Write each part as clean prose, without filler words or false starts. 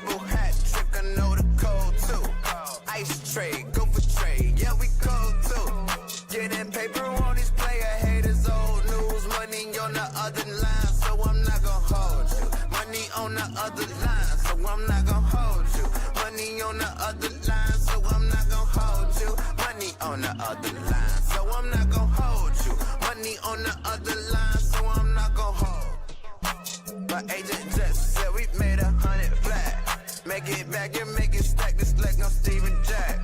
double hat trick, I know the code too. Ice trade, go for trade, yeah, we cold too. Getting paper on these player haters, old news. Money on the other line, so I'm not gonna hold you. Money on the other line, so I'm not gonna hold you. Money on the other line, so I'm not gonna hold you. Money on the other line, so I'm not gonna hold you. Money on the other line, so I'm not gonna hold. My agent just said we made 100 flat. Make it back and make it stack, just like I'm Steven Jack.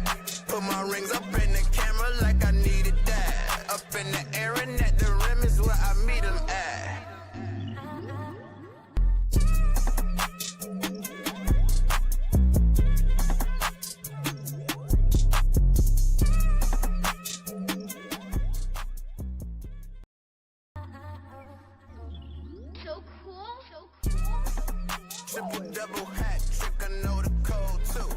Put my rings up in the camera like I needed that. Up in the air and at the rim is where I meet them at. Triple double hat trick, I know the code too.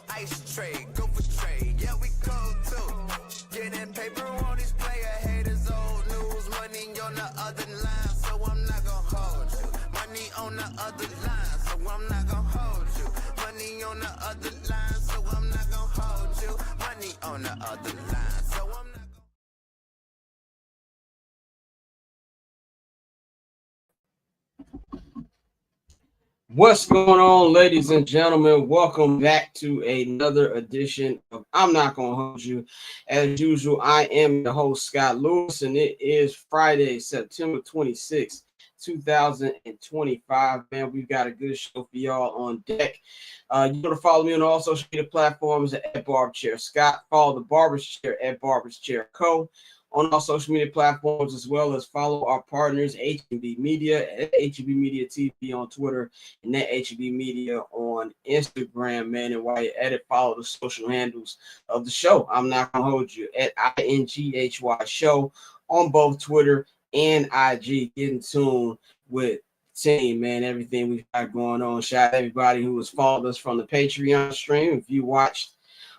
Ice trade, go for trade, yeah, we cold too. Getting paper on these player haters, old news. Money on the other line, so I'm not gonna hold you. Money on the other line, so I'm not gonna hold you. Money on the other line, so I'm not gonna hold you. Money on the other line, so I'm not gonna. What's going on, ladies and gentlemen? Welcome back to another edition of I'm Not Gonna Hold You. As usual, I am the host, Scott Lewis, and it is Friday, September 26th, 2025. Man, we've got a good show for y'all on deck. You know to follow me on all social media platforms at Barber Chair Scott. Follow the Barber's Chair at Barber's Chair Co. on all social media platforms, as well as follow our partners, HB Media at HB Media TV on Twitter and at HB Media on Instagram, man. And while you're at it, follow the social handles of the show. I'm Not Gonna Hold You at INGHY Show on both Twitter and IG. Get in tune with team, man. Everything we've got going on. Shout out to everybody who has followed us from the Patreon stream. If you watched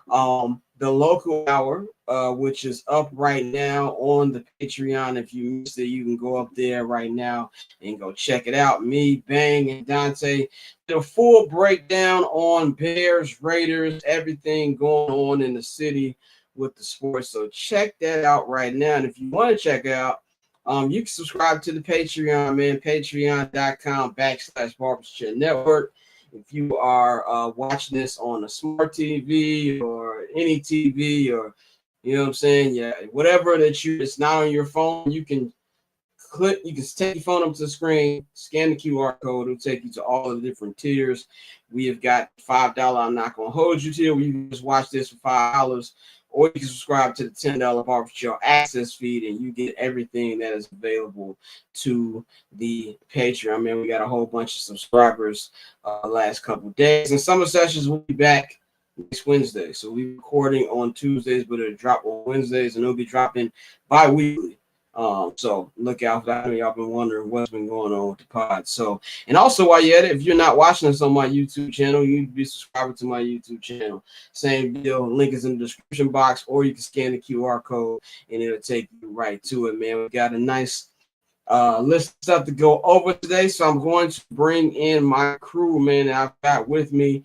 the local hour, which is up right now on the Patreon. If you missed it, you can go up there right now and go check it out. Me, Bang, and Dante did a full breakdown on Bears, Raiders, everything going on in the city with the sports. So check that out right now. And if you want to check it out, you can subscribe to the Patreon, man. Patreon.com/Barber's Chair Network. If you are watching this on a smart TV or any TV, or you know what I'm saying, yeah, whatever that it's not on your phone, you can click. You can take your phone up to the screen, scan the QR code, it'll take you to all the different tiers. We have got $5. I'm Not Gonna Hold You tier. You can just watch this for $5. Or you can subscribe to the $10 Barber Chair access feed, and you get everything that is available to the Patreon. Man, we got a whole bunch of subscribers last couple of days. And summer sessions will be back next Wednesday. So we're recording on Tuesdays, but it'll drop on Wednesdays, and it'll be dropping bi-weekly. So look out for that. I know y'all been wondering what's been going on with the pod. So, and also while you're at it, if you're not watching us on my YouTube channel, you can be subscribed to my YouTube channel. Same deal. Link is in the description box, or you can scan the QR code and it'll take you right to it, man. We got a nice list of stuff to go over today. So I'm going to bring in my crew, man, that I've got with me.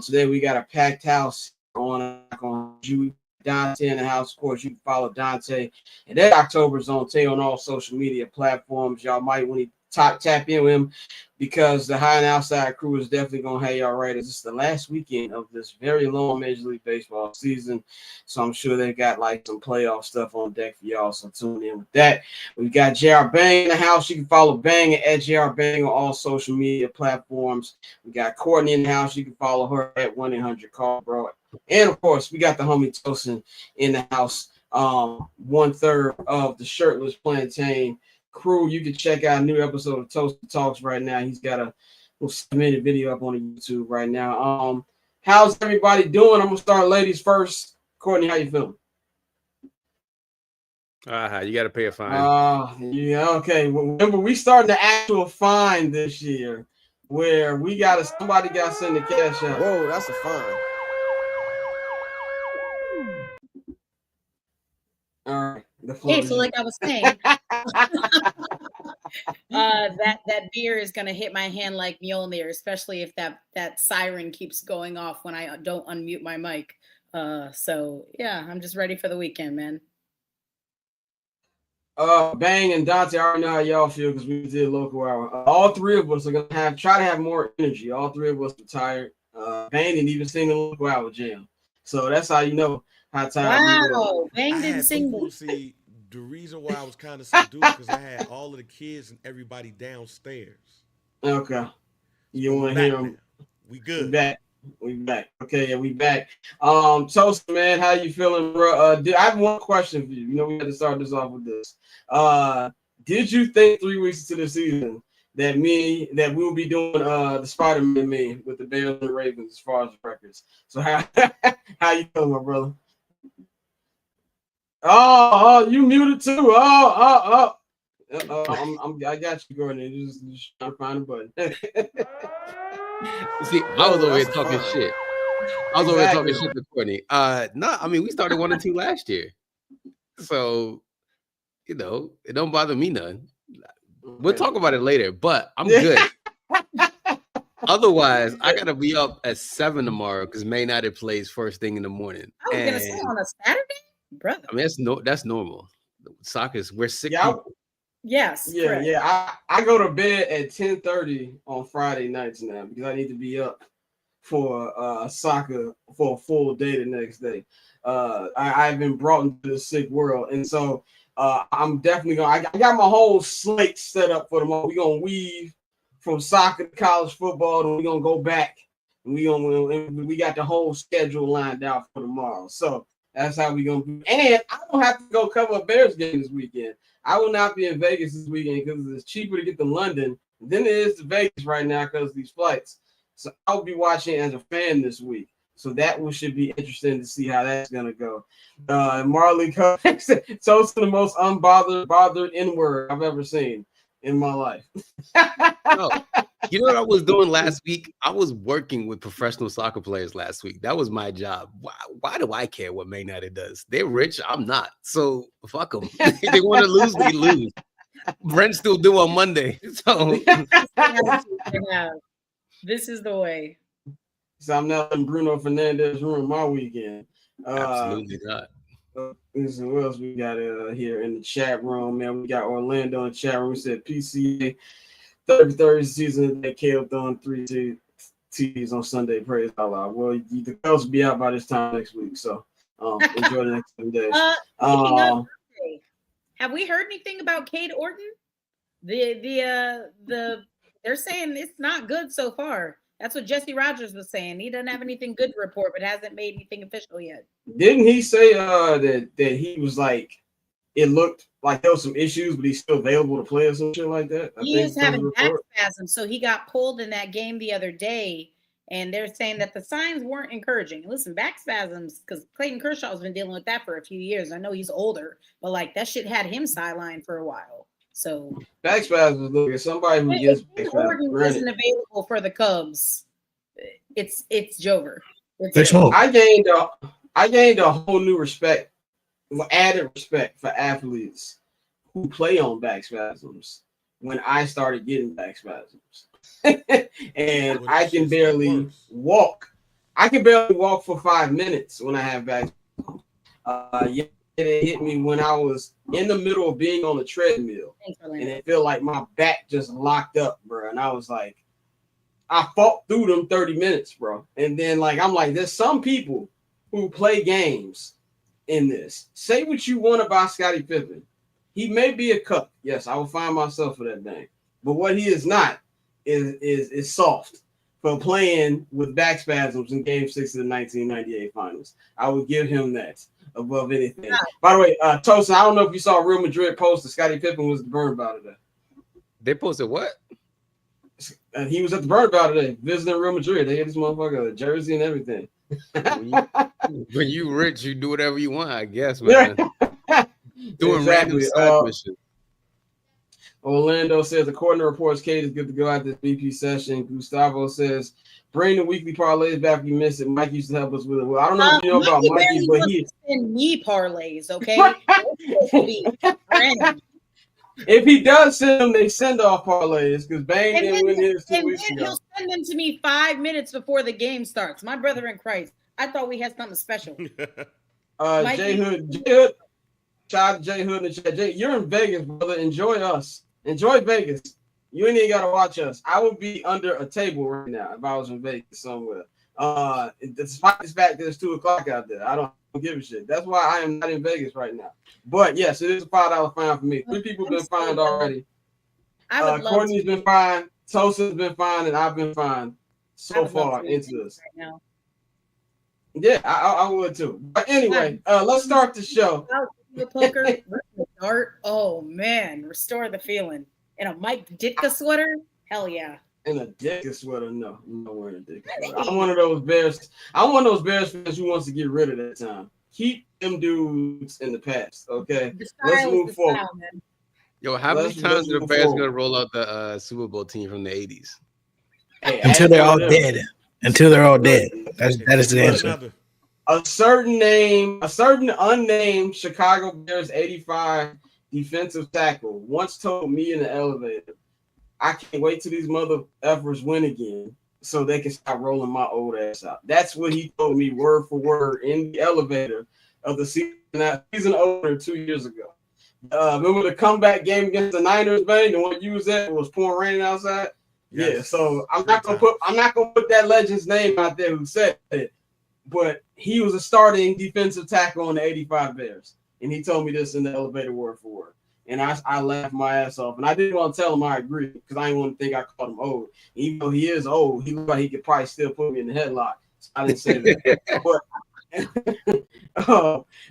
Today we got a packed house on you. Dante in the house. Of course, you can follow Dante and that October's on Tay on all social media platforms. Y'all might want to tap in with him, because the High and Outside crew is definitely going to have y'all right. This is the last weekend of this very long Major League Baseball season, so I'm sure they got like some playoff stuff on deck for y'all, so tune in with that. We've got JR Bang in the house. You can follow Bang at JR Bang on all social media platforms. We got Courtney in the house. You can follow her at 1-800-CALL-BRO. And of course, we got the homie Tosin in the house, 1/3 of the Shirtless Plantain crew. You can check out a new episode of Tosin Talks right now. He's got a little 7-minute video up on YouTube right now. How's everybody doing? I'm gonna start ladies first. Courtney, how you feeling? You got to pay a fine. Yeah, okay. Well, remember, we starting the actual fine this year, where we somebody got to send the cash out. Whoa, that's a fine. All right. Hey, so like I was saying, that beer is gonna hit my hand like Mjolnir, especially if that siren keeps going off when I don't unmute my mic. So yeah, I'm just ready for the weekend, man. Bang and Dante, I already know how y'all feel because we did local hour. All three of us are gonna try to have more energy. All three of us are tired. Bang didn't even sing the local hour jam, so that's how you know how tired we were. Wow, Bang didn't sing. See, the reason why I was kind of seduced because I had all of the kids and everybody downstairs. Okay, you want to hear them? We good. We back. Okay, yeah, we back. Tosin, man, how you feeling, bro? I have one question for you. You know, we had to start this off with this. Did you think 3 weeks into the season that we will be doing the Spider-Man meme with the Bears and the Ravens as far as the records? So how you feeling, my brother? Oh, you muted too. I got you, Courtney. Just trying to find a button. See, I was over here talking shit. I was over here talking shit to Courtney. No, I mean we started 1-2 last year, so you know it don't bother me none. We'll talk about it later, but I'm good. Otherwise, I gotta be up at 7 tomorrow because May United plays first thing in the morning. I was gonna say on a Saturday, brother. I mean that's normal. Soccer's we're sick. Yes. Yeah, correct. yeah. I go to bed at 10:30 on Friday nights now because I need to be up for soccer for a full day the next day. I've been brought into the sick world, and so I'm definitely gonna. I got my whole slate set up for tomorrow. We're gonna weave from soccer to college football, and we're gonna go back. And we got the whole schedule lined out for tomorrow. So that's how we're gonna be. And I don't have to go cover a Bears game this weekend. I will not be in Vegas this weekend because it's cheaper to get to London than it is to Vegas right now because of these flights. So I'll be watching as a fan this week. So that should be interesting to see how that's gonna go. Marley Tosin, the most bothered N-word I've ever seen in my life. No. You know what I was doing last week? I was working with professional soccer players last week. That was my job. Why do I care what Man United does? They're rich. I'm not. So fuck them. They want to lose, they lose. Brent's still due on Monday. So this is the way. So I'm not letting Bruno Fernandez ruin my weekend. Absolutely not. Listen, what else we got here in the chat room, man? We got Orlando in the chat room. We said PCA 33rd season that Caleb throwing 3 TDs on Sunday. Praise Allah. Well, the Cubs will be out by this time next week, so enjoy the next 7 days. Have we heard anything about Cade Orton? They're saying it's not good so far. That's what Jesse Rogers was saying. He doesn't have anything good to report, but hasn't made anything official yet. Didn't he say that he was like, it looked like there was some issues, but he's still available to play or some shit like that? He is having back spasms, so he got pulled in that game the other day, and they're saying that the signs weren't encouraging. Listen, back spasms, because Clayton Kershaw's been dealing with that for a few years. I know he's older, but like that shit had him sidelined for a while. So back spasms, look at somebody who gets back spasms. Isn't available for the Cubs. It's Jover. I gained a whole new respect, added respect for athletes who play on back spasms when I started getting back spasms. And I can barely walk. I can barely walk for 5 minutes when I have back spasms. It hit me when I was in the middle of being on the treadmill, and it felt like my back just locked up, bro. And I was like, I fought through them 30 minutes, bro. And then I'm like, there's some people who play games in this. Say what you want about Scottie Pippen. He may be a cuck. Yes, I will find myself for that thing. But what he is not is soft for playing with back spasms in Game 6 of the 1998 Finals. I would give him that above anything. Yeah. By the way, Tosin, I don't know if you saw Real Madrid post that Scottie Pippen was at the Burnabout today. They posted what? He was at the Burnabout today, visiting Real Madrid. They had this motherfucker a jersey and everything. When you rich, you do whatever you want, I guess, man. Doing random side missions. Orlando says, according to reports, Cade is good to go at this BP session. Gustavo says, bring the weekly parlays back if you miss it. Mike used to help us with it. Well, I don't know if you know about Mikey, but he send me parlays, okay? if he does send them, they send off parlays because Bane And didn't then, win his 2 and weeks then ago. he'll send them to me 5 minutes before the game starts. My brother in Christ. I thought we had something special. Jay Hood, shout out to Jay Hood in the chat. Jay, you're in Vegas, brother. Enjoy us. Enjoy Vegas. You ain't even gotta watch us. I would be under a table right now if I was in Vegas somewhere. Despite the fact that it's 2:00 out there, I don't give a shit. That's why I am not in Vegas right now. But yes, it is a $5 fine for me. 3 people have been fined already. Courtney's been fined, Tosin's been fined, and I've been fined so far into this. Right now. Yeah, I would too. But anyway, let's start the show. The poker, dart. Oh man, restore the feeling. In a Mike Ditka sweater, hell yeah. In a Ditka sweater, no, I'm not wearing a Ditka sweater. I'm one of those Bears. I'm one of those Bears fans who wants to get rid of that time. Keep them dudes in the past, okay? Let's move forward. Style, yo, how many times are the Bears gonna roll out the Super Bowl team from the '80s? Hey, until they're all dead. Until they're all dead. That is the answer. A certain unnamed Chicago Bears 85 defensive tackle once told me in the elevator, I can't wait till these mother effers win again so they can stop rolling my old ass out. That's what he told me word for word in the elevator of the season opener 2 years ago. Remember the comeback game against the Niners, Bang? The one you was at, it was pouring raining outside. Yes. Yeah, so I'm not gonna put that legend's name out there who said it, but he was a starting defensive tackle on the 85 Bears. And he told me this in the elevator word for word. And I laughed my ass off. And I didn't want to tell him I agree because I didn't want to think I called him old. Even though he is old, he looked like he could probably still put me in the headlock. So I didn't say that. But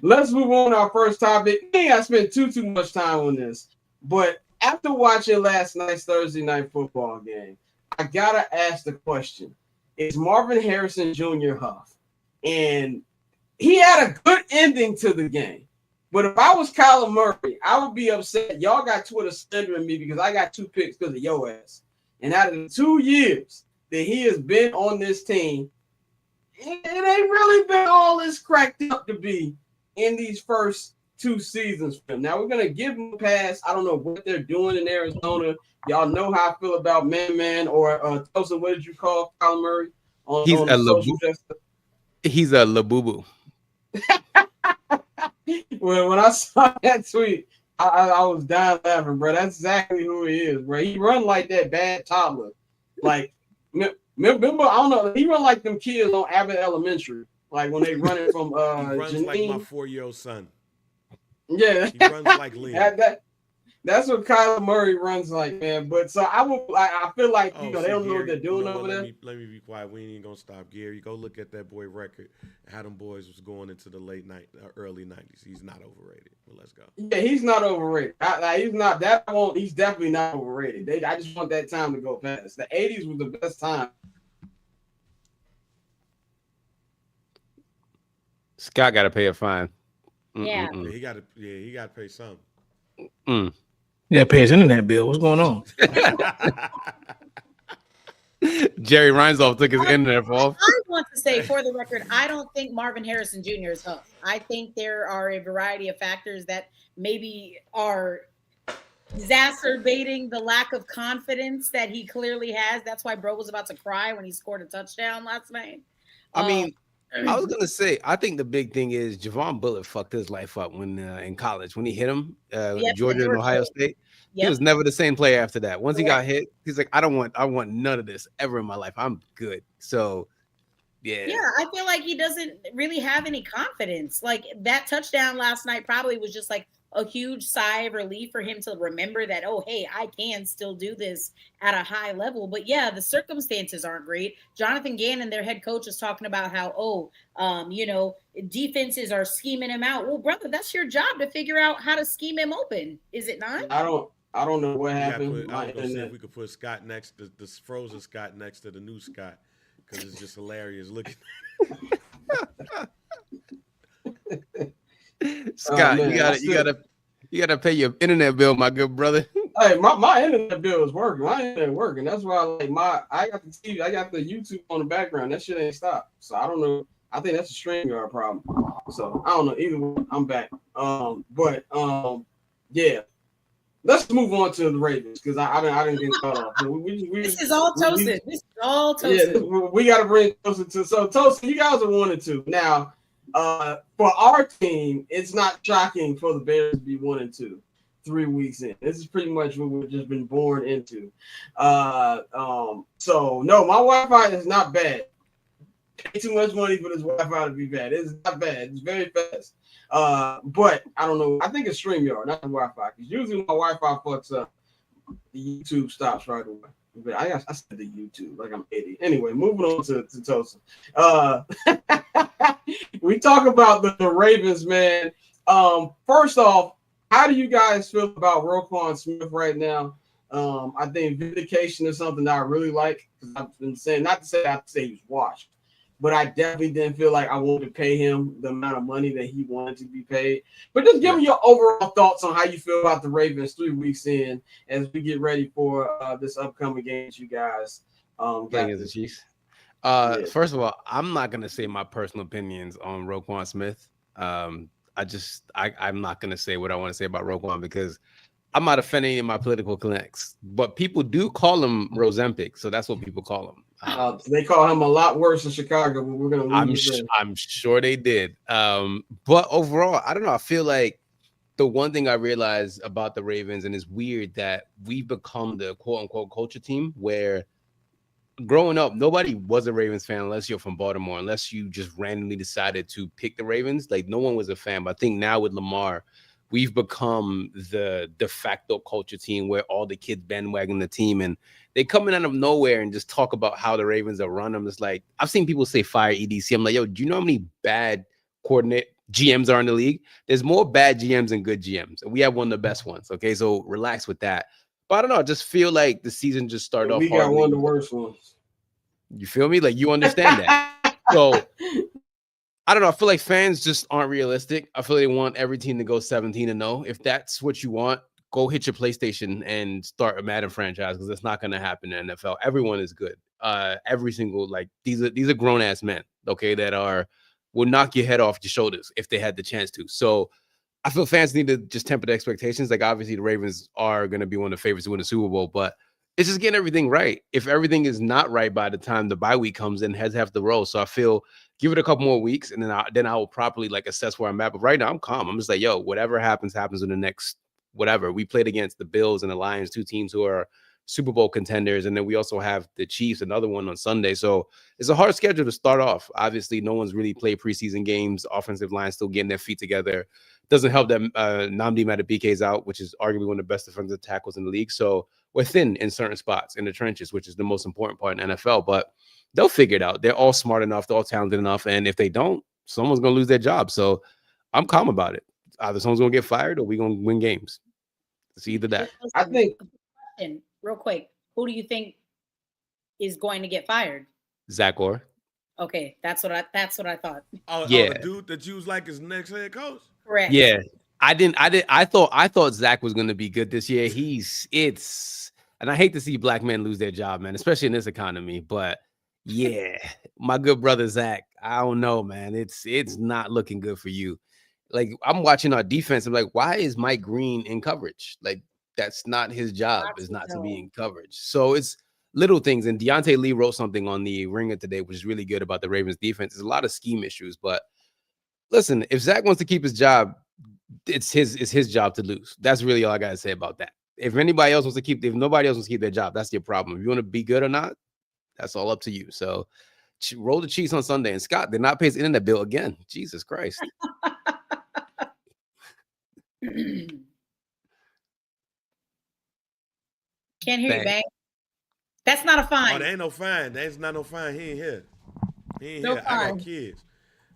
let's move on to our first topic. I think I spent too much time on this. But after watching last night's Thursday night football game, I got to ask the question, is Marvin Harrison Jr. Huff? And he had a good ending to the game. But if I was Kyler Murray, I would be upset. Y'all got Twitter slandering me because I got 2 picks because of your ass. And out of the 2 years that he has been on this team, it ain't really been all this cracked up to be in these first 2 seasons for him. Now, we're going to give him a pass. I don't know what they're doing in Arizona. Y'all know how I feel about Man or Tosin. What did you call Kyler Murray? He's a Labubu. Well, when I saw that tweet, I was dying laughing, bro. That's exactly who he is, bro. He run like that bad toddler. Like, remember, I don't know. He run like them kids on Abbott Elementary. Like when they running from he runs Janine. like my 4-year-old son. Yeah. He runs like Liam. That's what Kyler Murray runs like, man. But so I feel like they don't know what they're doing over there. Let me be quiet. We ain't even gonna stop. Gary, go look at that boy record. How them boys was going into the early 90s. He's not overrated. But let's go. Yeah, he's not overrated. He's not that. He's definitely not overrated. I just want that time to go past. The 80s was the best time. Scott got to pay a fine. Yeah, he got to pay some. Yeah, pay his internet bill. What's going on? Jerry Reinsdorf took his internet off. I want to say, for the record, I don't think Marvin Harrison Jr. is Huff. I think there are a variety of factors that maybe are exacerbating the lack of confidence that he clearly has. That's why bro was about to cry when he scored a touchdown last night. I mean, I was gonna say, I think the big thing is Javon Bullitt fucked his life up when in college when he hit him, Georgia and Ohio State. He was never the same player after that. Once he got hit, he's like, I want none of this ever in my life. I'm good. So, yeah. Yeah, I feel like he doesn't really have any confidence. Like that touchdown last night probably was just like a huge sigh of relief for him to remember that, oh, hey, I can still do this at a high level. But yeah, the circumstances aren't great. Jonathan Gannon, their head coach, is talking about how, defenses are scheming him out. Well, brother, that's your job to figure out how to scheme him open. Is it not? I don't know what happened. I was gonna say if we could put Scott next to the frozen Scott next to the new Scott because it's just hilarious looking. Scott, you gotta pay your internet bill, my good brother. Hey, my internet bill is working. My internet working. That's why I got the TV, I got the YouTube on the background. That shit ain't stopped. So I don't know. I think that's a StreamYard problem. So I don't know. Either way, I'm back. Yeah. let's move on to the Ravens because I didn't get cut off. This is all Tosin. This is all Tosin. Yeah, we got to bring Tosin to. So Tosin, you guys are 1-2 now. For our team, it's not shocking for the Bears to be 1-2 3 weeks in. This is pretty much what we've just been born into. So no, my Wi-Fi is not bad. Pay too much money for this Wi-Fi to be bad. It's not bad. It's very fast. But I don't know. I think it's StreamYard, not the Wi-Fi. Because usually my Wi-Fi fucks up, the YouTube stops right away. But I said the YouTube like I'm an idiot. Anyway, moving on to Tosin. We talk about the Ravens, man. First off, how do you guys feel about Roquan Smith right now? I think vindication is something that I really like because I've been saying, not to say I say he's washed, but I definitely didn't feel like I wanted to pay him the amount of money that he wanted to be paid. But just give me your overall thoughts on how you feel about the Ravens 3 weeks in as we get ready for this upcoming game that you guys playing as the Chiefs. First of all, I'm not gonna say my personal opinions on Roquan Smith. I'm not gonna say what I want to say about Roquan because I'm not offending in my political connects. But people do call him Rosempic, so that's what people call him. They call him a lot worse in Chicago, but we're gonna. I'm sure they did. But overall, I don't know. I feel like the one thing I realized about the Ravens, and it's weird that we've become the quote unquote culture team where growing up, nobody was a Ravens fan unless you're from Baltimore, unless you just randomly decided to pick the Ravens. Like no one was a fan. But I think now with Lamar, we've become the de facto culture team where all the kids bandwagon the team and they come in out of nowhere and just talk about how the Ravens are run. I'm just like, I've seen people say fire EDC. I'm like, yo, do you know how many bad coordinate GMs are in the league? There's more bad GMs than good GMs. And we have one of the best ones. Okay. So relax with that. But I don't know. I just feel like the season just started off. We got one of the worst ones. You feel me? Like you understand that. So I don't know. I feel like fans just aren't realistic. I feel they want every team to go 17-0. If that's what you want, go hit your PlayStation and start a Madden franchise because it's not going to happen in the NFL. Everyone is good. Every single these are grown ass men, okay, that will knock your head off your shoulders if they had the chance to. So I feel fans need to just temper the expectations. Like obviously the Ravens are going to be one of the favorites to win the Super Bowl, but it's just getting everything right. If everything is not right by the time the bye week comes in, heads have to roll. So I feel give it a couple more weeks and then I will properly assess where I'm at. But right now I'm calm. I'm just like, yo, whatever happens in the next whatever. We played against the Bills and the Lions, two teams who are Super Bowl contenders. And then we also have the Chiefs, another one on Sunday. So it's a hard schedule to start off. Obviously, no one's really played preseason games. Offensive line still getting their feet together. Doesn't help that Nnamdi Madubuike's out, which is arguably one of the best defensive tackles in the league. So we're thin in certain spots in the trenches, which is the most important part in NFL. But they'll figure it out. They're all smart enough. They're all talented enough. And if they don't, someone's going to lose their job. So I'm calm about it. Either someone's going to get fired or we're going to win games. It's either that. I think. Real quick, who do you think is going to get fired? Zach Orr. Okay, that's what I thought. Oh, yeah. The dude that you was like his next head coach? Correct. Yeah. I thought Zach was going to be good this year. And I hate to see black men lose their job, man, especially in this economy. But yeah, my good brother Zach, I don't know, man. It's not looking good for you. Like I'm watching our defense. I'm like, why is Mike Green in coverage? Like that's not his job. Is not to be in coverage. So it's little things. And Dante Lee wrote something on the Ringer today, which is really good about the Ravens defense. There's a lot of scheme issues, but listen, if Zach wants to keep his job, it's his job to lose. That's really all I gotta say about that. If nobody else wants to keep their job, that's your problem. If you want to be good or not, that's all up to you. So roll the Chiefs on Sunday. And Scott did not pay his internet bill again. Jesus Christ. Can't hear you, Bang. That's not a fine. Oh, there ain't no fine. That's not no fine. He ain't here. He ain't No here. fine. I got kids.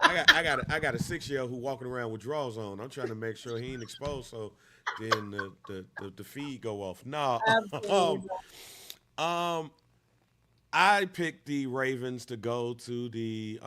I got a 6-year-old who walking around with drawers on. I'm trying to make sure he ain't exposed, so then the feed go off. No. I picked the Ravens to go to the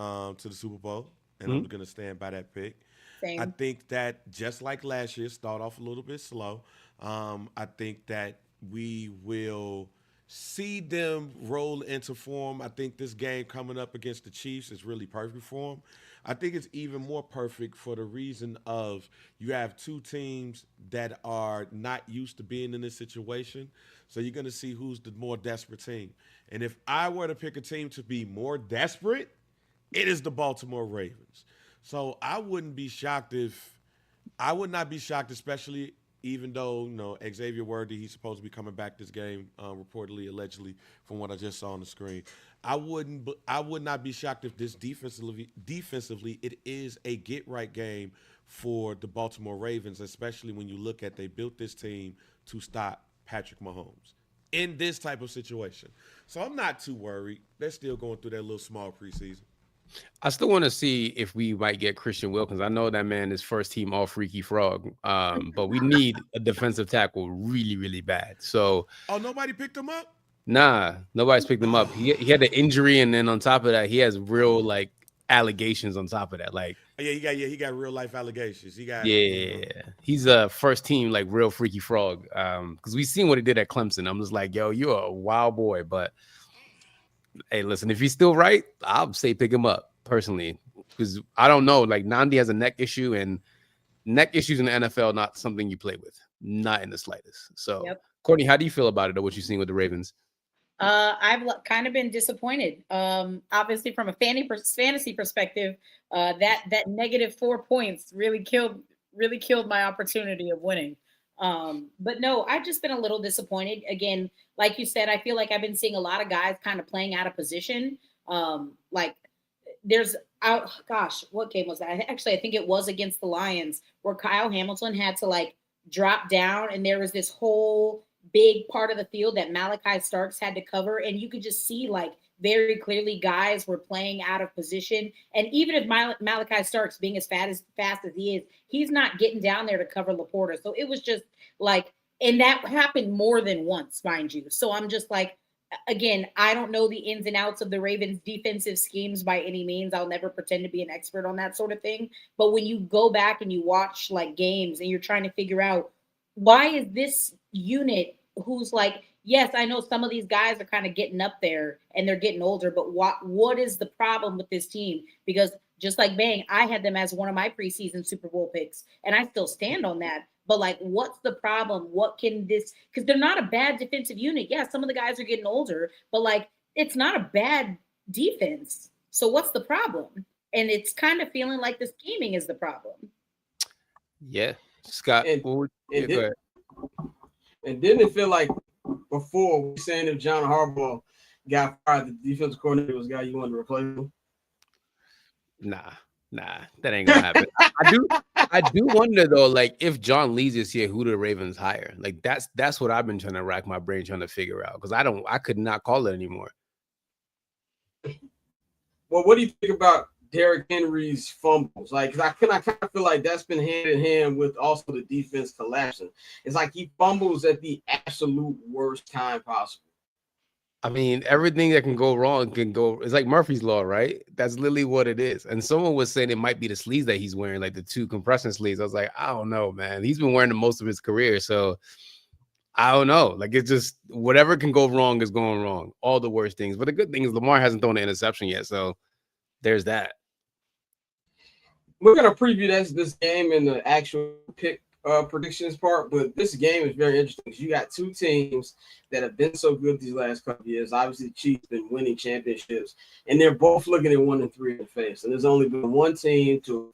Super Bowl, and I'm gonna stand by that pick. Same. I think that just like last year, start off a little bit slow. I think that we will see them roll into form. I think this game coming up against the Chiefs is really perfect for them. I think it's even more perfect for the reason of you have two teams that are not used to being in this situation. So you're going to see who's the more desperate team. And if I were to pick a team to be more desperate, it is the Baltimore Ravens. So I would not be shocked, especially even though, Xavier Worthy, he's supposed to be coming back this game, reportedly, allegedly, from what I just saw on the screen. I would not be shocked if this defensively, it is a get right game for the Baltimore Ravens, especially when you look at they built this team to stop Patrick Mahomes in this type of situation. So I'm not too worried. They're still going through their little small preseason. I still want to see if we might get Christian Wilkins. I know that man is first team all Freaky Frog, but we need a defensive tackle really, really bad. So, nobody picked him up? Nah, nobody's picked him up. He had an injury, and then on top of that, he has real allegations on top of that. He got real life allegations. He's a first team real Freaky Frog. Because we seen what he did at Clemson. I'm just like, yo, you're a wild boy, but. Hey, listen, if he's still right, I'll say pick him up personally because I don't know. Nandi has a neck issue, and neck issues in the NFL not something you play with, not in the slightest. So, Courtney, how do you feel about it or what you've seen with the Ravens? I've kind of been disappointed. Obviously, from a fantasy perspective, that -4 points really killed my opportunity of winning. But no, I've just been a little disappointed. Again, like you said, I feel like I've been seeing a lot of guys kind of playing out of position. What game was that? Actually, I think it was against the Lions where Kyle Hamilton had to drop down and there was this whole big part of the field that Malachi Starks had to cover. And you could just see very clearly guys were playing out of position. And even if Malachi Starks being as fast as he is, he's not getting down there to cover Laporta. So it was just and that happened more than once, mind you. So I'm just again, I don't know the ins and outs of the Ravens defensive schemes by any means. I'll never pretend to be an expert on that sort of thing. But when you go back and you watch games and you're trying to figure out why is this unit who's yes, I know some of these guys are kind of getting up there and they're getting older, but what is the problem with this team? Because just like Bang, I had them as one of my preseason Super Bowl picks, and I still stand on that. But what's the problem? What can this? Because they're not a bad defensive unit. Yeah, some of the guys are getting older, but it's not a bad defense. So what's the problem? And it's kind of feeling like the scheming is the problem. Yeah, Scott. And didn't it feel like before we saying if John Harbaugh got fired, the defensive coordinator was the guy you wanted to replace him? Nah, that ain't gonna happen. I do wonder though, if John Lees is here, who do the Ravens hire? That's what I've been trying to rack my brain trying to figure out because I could not call it anymore. Well, what do you think about Derrick Henry's fumbles? Because I kind of feel like that's been hand in hand with also the defense collapsing. It's he fumbles at the absolute worst time possible. I mean, everything that can go wrong can go. It's like Murphy's Law, right? That's literally what it is. And someone was saying it might be the sleeves that he's wearing, the 2 compression sleeves. I was like, I don't know, man. He's been wearing them most of his career. So I don't know. It's just whatever can go wrong is going wrong. All the worst things. But the good thing is Lamar hasn't thrown an interception yet. So there's that. We're going to preview this game in the actual pick predictions part, but this game is very interesting because you got two teams that have been so good these last couple of years. Obviously, the Chiefs been winning championships, and they're both looking at 1-3 in the face. And there's only been one team to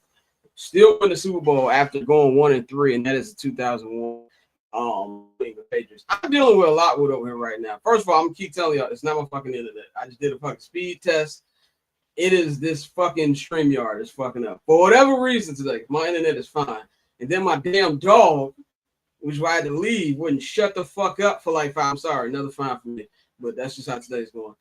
still win the Super Bowl after going 1-3, and that is the 2001 Patriots. I'm dealing with a lot with over here right now. First of all, I'm gonna keep telling y'all it's not my fucking internet. I just did a fucking speed test. It is this fucking StreamYard is fucking up for whatever reason today. My internet is fine. And then my damn dog, which I had to leave, wouldn't shut the fuck up for like 5. I'm sorry, another fine for me. But that's just how today's going.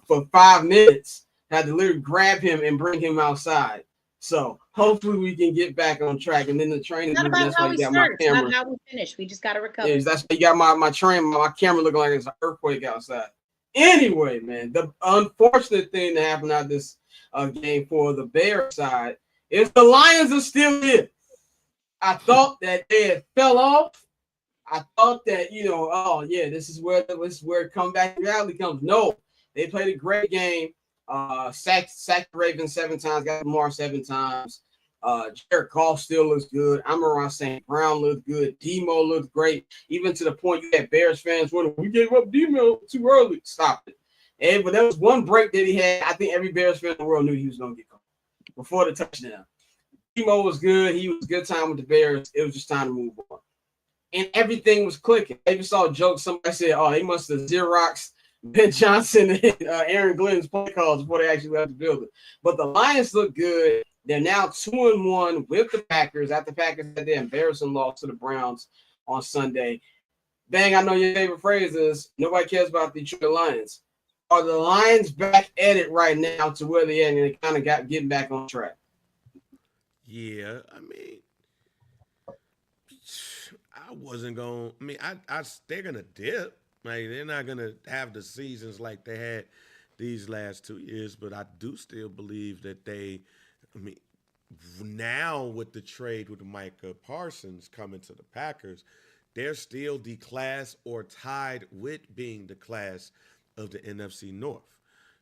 For 5 minutes, had to literally grab him and bring him outside. So hopefully we can get back on track. And then the training. Not about how we start, not how we finish. We just got to recover. Yeah, that's why you got my camera looking like it's an earthquake outside. Anyway, man, the unfortunate thing that happened out this game for the Bears side is the Lions are still here. I thought that they had fell off. I thought that, this is where comeback reality comes. No, they played a great game. Sacked the Ravens 7 times, got Lamar 7 times. Jared Goff still looks good. Amon-Ra St. Brown looked good. Demo looked great. Even to the point you had Bears fans wondering, we gave up Demo too early. Stop it. But there was one break that he had. I think every Bears fan in the world knew he was going to get caught before the touchdown. Demo was good. He was good time with the Bears. It was just time to move on. And everything was clicking. I even saw a joke. Somebody said, oh, they must have Xeroxed Ben Johnson and Aaron Glenn's play calls before they actually left the building. But the Lions look good. They're now 2-1 with the Packers. After the Packers had their embarrassing loss to the Browns on Sunday. Bang, I know your favorite phrase is nobody cares about the Detroit Lions. Are the Lions back at it right now to where they are and they kind of got getting back on track? Yeah, I mean, I wasn't going to – I mean, they're going to dip. Like, they're not going to have the seasons like they had these last 2 years, but I do still believe that they – I mean, now with the trade with Micah Parsons coming to the Packers, they're still the class or tied with being the class of the NFC North.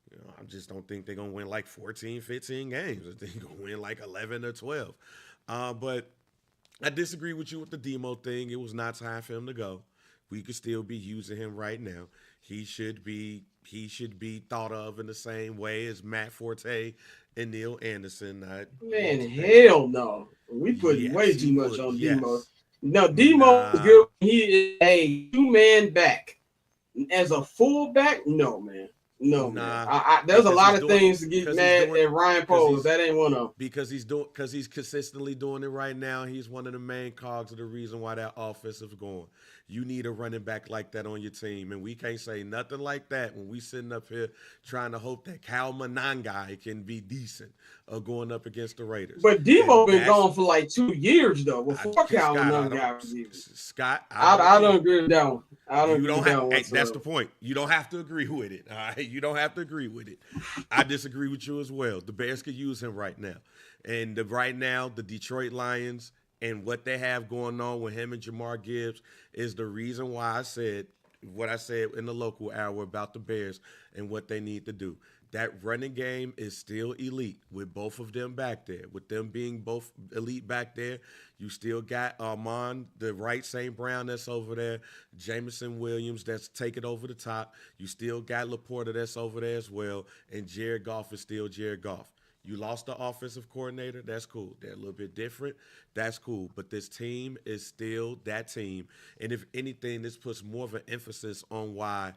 You know, I just don't think they're going to win like 14, 15 games. I think they're going to win like 11 or 12. But I disagree with you with the Demo thing. It was not time for him to go. We could still be using him right now. He should be thought of in the same way as Matt Forte and Neil Anderson. Man, hell no. We put way too much on Demo. No, Demo is good. He is a 2-man back. As a fullback, no, man. No, man. There's a lot of things to get mad at Ryan Poles. That ain't one of them. Because he's consistently doing it right now. He's one of the main cogs of the reason why that offense is going. You need a running back like that on your team, and we can't say nothing like that when we sitting up here trying to hope that Kyle Monangai can be decent going up against the Raiders. But Demo been gone for like 2 years though. Before Kyle Monangai was even. Scott, I don't agree with that one. That's the point. You don't have to agree with it. All right, you don't have to agree with it. I disagree with you as well. The Bears could use him right now, and right now the Detroit Lions and what they have going on with him and Jamar Gibbs is the reason why I said what I said in the local hour about the Bears and what they need to do. That running game is still elite with both of them back there. With them being both elite back there, you still got Armand, the right St. Brown that's over there, Jameson Williams that's taking over the top. You still got Laporta that's over there as well, and Jared Goff is still Jared Goff. You lost the offensive coordinator. That's cool. They're a little bit different. That's cool. But this team is still that team. And if anything, this puts more of an emphasis on why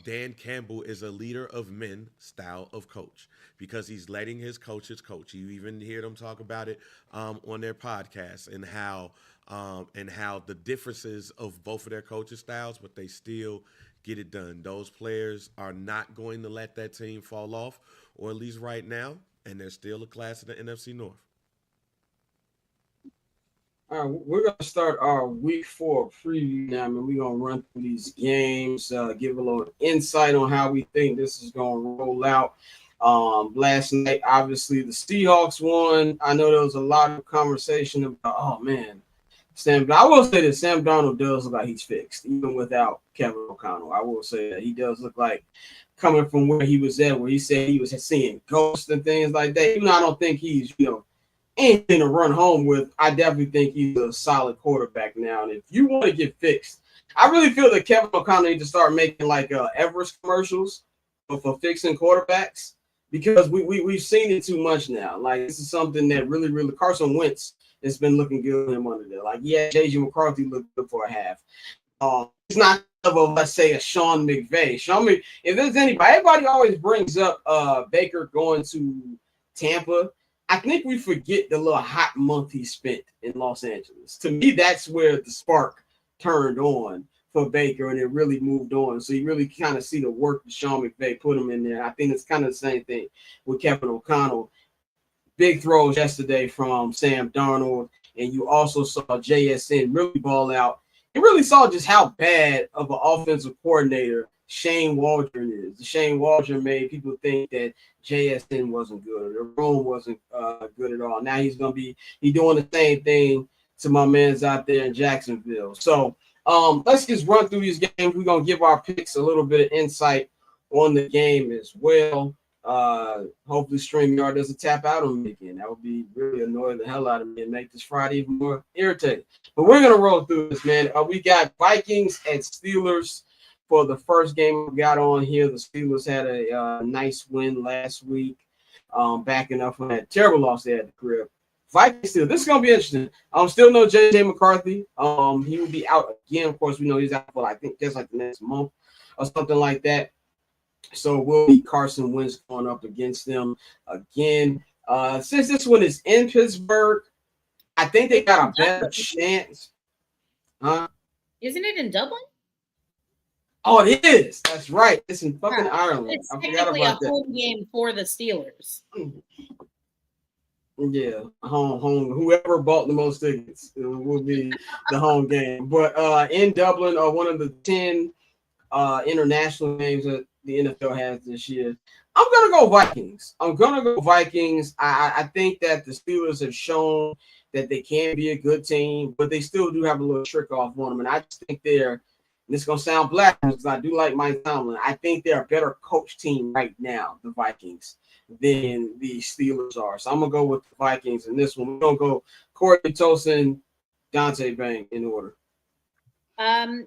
Dan Campbell is a leader of men style of coach, because he's letting his coaches coach. You even hear them talk about it on their podcast and how the differences of both of their coaching styles, but they still get it done. Those players are not going to let that team fall off, or at least right now. And they're still a class in the NFC North. All right, we're going to start our week 4 preview now. I mean, we're going to run through these games, give a little insight on how we think this is going to roll out. Last night, obviously, the Seahawks won. I know there was a lot of conversation about, oh, man, but I will say that Sam Darnold does look like he's fixed, even without Kevin O'Connell. I will say that he does look like coming from where he was at, where he said he was seeing ghosts and things like that. Even though I don't think he's, anything to run home with, I definitely think he's a solid quarterback now. And if you want to get fixed, I really feel that Kevin O'Connell needs to start making like Everest commercials for fixing quarterbacks, because we've seen it too much now. Like, this is something that really, really Carson Wentz has been looking good with him under there. Like, yeah, J.J. McCarthy looked good for a half. It's not of a, let's say, a Sean McVay. If there's anybody, everybody always brings up Baker going to Tampa. I think we forget the little hot month he spent in Los Angeles. To me, that's where the spark turned on for Baker, and it really moved on. So you really kind of see the work that Sean McVay put him in there. I think it's kind of the same thing with Kevin O'Connell. Big throws yesterday from Sam Darnold, and you also saw JSN really ball out. You really saw just how bad of an offensive coordinator Shane Waldron is. Shane Waldron made people think that JSN wasn't good, or the room wasn't good at all. Now he's going to be doing the same thing to my mans out there in Jacksonville. So let's just run through these games. We're going to give our picks, a little bit of insight on the game as well. Hopefully StreamYard doesn't tap out on me again. That would be really annoying the hell out of me and make this Friday even more irritating. But we're gonna roll through this, man. We got Vikings at Steelers for the first game we got on here. The Steelers had a nice win last week, backing up on that terrible loss they had at the crib. Vikings Steelers. This is gonna be interesting. Still no JJ McCarthy. He will be out again. Of course, we know he's out for I think just like the next month or something like that. So we'll be Carson Wentz going up against them again. Since this one is in Pittsburgh, I think they got a better chance. Huh? Isn't it in Dublin? Oh, it is. That's right. It's in fucking Ireland. It's I forgot technically a about that. home game for the Steelers. Yeah, home. Whoever bought the most tickets will be the home game. But in Dublin, one of the 10 international games that the NFL has this year, I'm gonna go Vikings. I think that the Steelers have shown that they can be a good team, but they still do have a little trick off on them. And I just think and it's gonna sound black because I do like Mike Tomlin. I think they're a better coach team right now, the Vikings, than the Steelers are. So I'm gonna go with the Vikings in this one. We're gonna go Courtney, Tosin, Dante, Bang in order.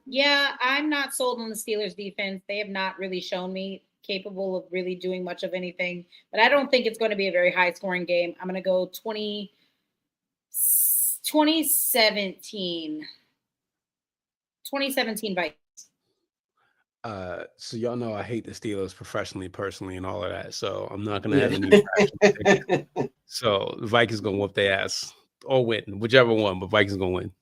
Yeah, I'm not sold on the Steelers defense. They have not really shown me capable of really doing much of anything, but I don't think it's going to be a very high scoring game. I'm going to go 2017 Vikings. So y'all know I hate the Steelers professionally, personally, and all of that. So I'm not gonna have any. So the Vikings gonna whoop their ass or win, whichever one. But Vikings gonna win.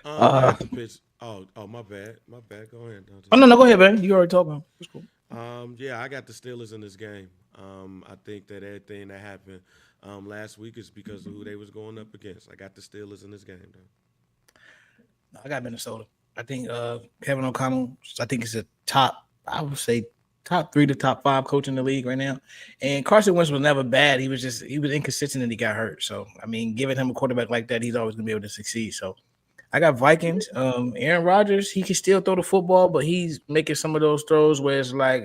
Oh, my bad. Go ahead. Dante. Oh no, go ahead, man. You already talked about. It's cool. Yeah, I got the Steelers in this game. I think that everything that happened last week is because of who they was going up against. I got the Steelers in this game, though. I got Minnesota. I think Kevin O'Connell, I think it's top 3 to top 5 coach in the league right now. And Carson Wentz was never bad. He was inconsistent and he got hurt. So, I mean, giving him a quarterback like that, he's always going to be able to succeed. So, I got Vikings. Aaron Rodgers, he can still throw the football, but he's making some of those throws where it's like,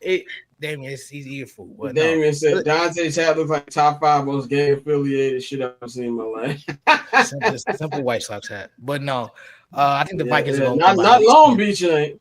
he's earful. Damien said Dante's hat looks like top 5 most game affiliated shit I've ever seen in my life. simple White Sox hat. But no, I think the Vikings are going to not Long Beach, it ain't.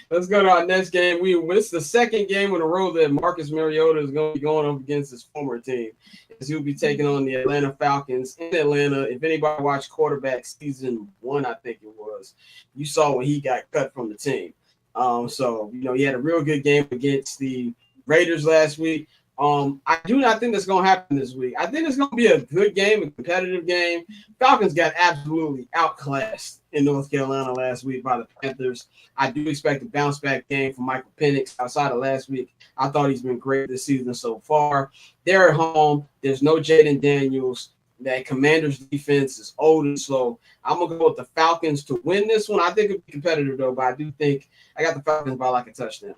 Let's go to our next game. It's the second game in a row that Marcus Mariota is going to be going up against his former team, as he'll be taking on the Atlanta Falcons in Atlanta. If anybody watched Quarterback season 1, I think it was, you saw when he got cut from the team. So he had a real good game against the Raiders last week. I do not think that's going to happen this week. I think it's going to be a good game, a competitive game. Falcons got absolutely outclassed in North Carolina last week by the Panthers. I do expect a bounce back game from Michael Penix outside of last week. I thought he's been great this season so far. They're at home. There's no Jaden Daniels. That Commanders defense is old and slow. I'm going to go with the Falcons to win this one. I think it'll be competitive, though, but I do think I got the Falcons by like a touchdown.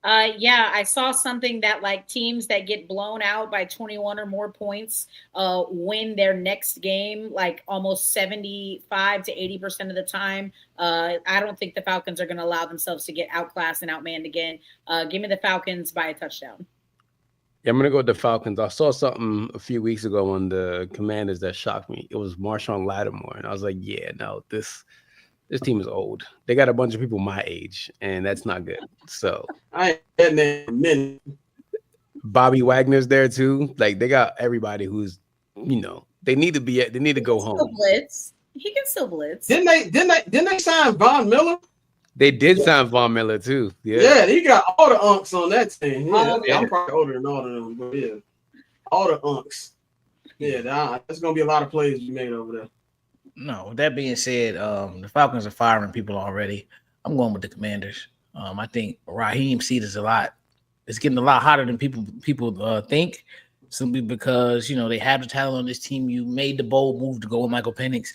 Yeah, I saw something that like teams that get blown out by 21 or more points win their next game like almost 75 to 80% of the time. I don't think the Falcons are going to allow themselves to get outclassed and outmanned again. Give me the Falcons by a touchdown. Yeah, I'm going to go with the Falcons. I saw something a few weeks ago on the Commanders that shocked me. It was Marshawn Lattimore, and I was like, yeah, no, this team is old. They got a bunch of people my age, and that's not good. So I ain't getting there in a minute. Bobby Wagner's there too. Like they got everybody who's, they need to go home. He can still blitz. Didn't they sign Von Miller? They did sign Von Miller too. Yeah, he got all the unks on that team. Yeah, I'm probably older than all of them, but yeah, all the unks. Yeah, there's gonna be a lot of plays you made over there. No, with that being said, the Falcons are firing people already. I'm going with the Commanders. I think Raheem seat is it's getting a lot hotter than people think, simply because, they have the talent on this team. You made the bold move to go with Michael Penix,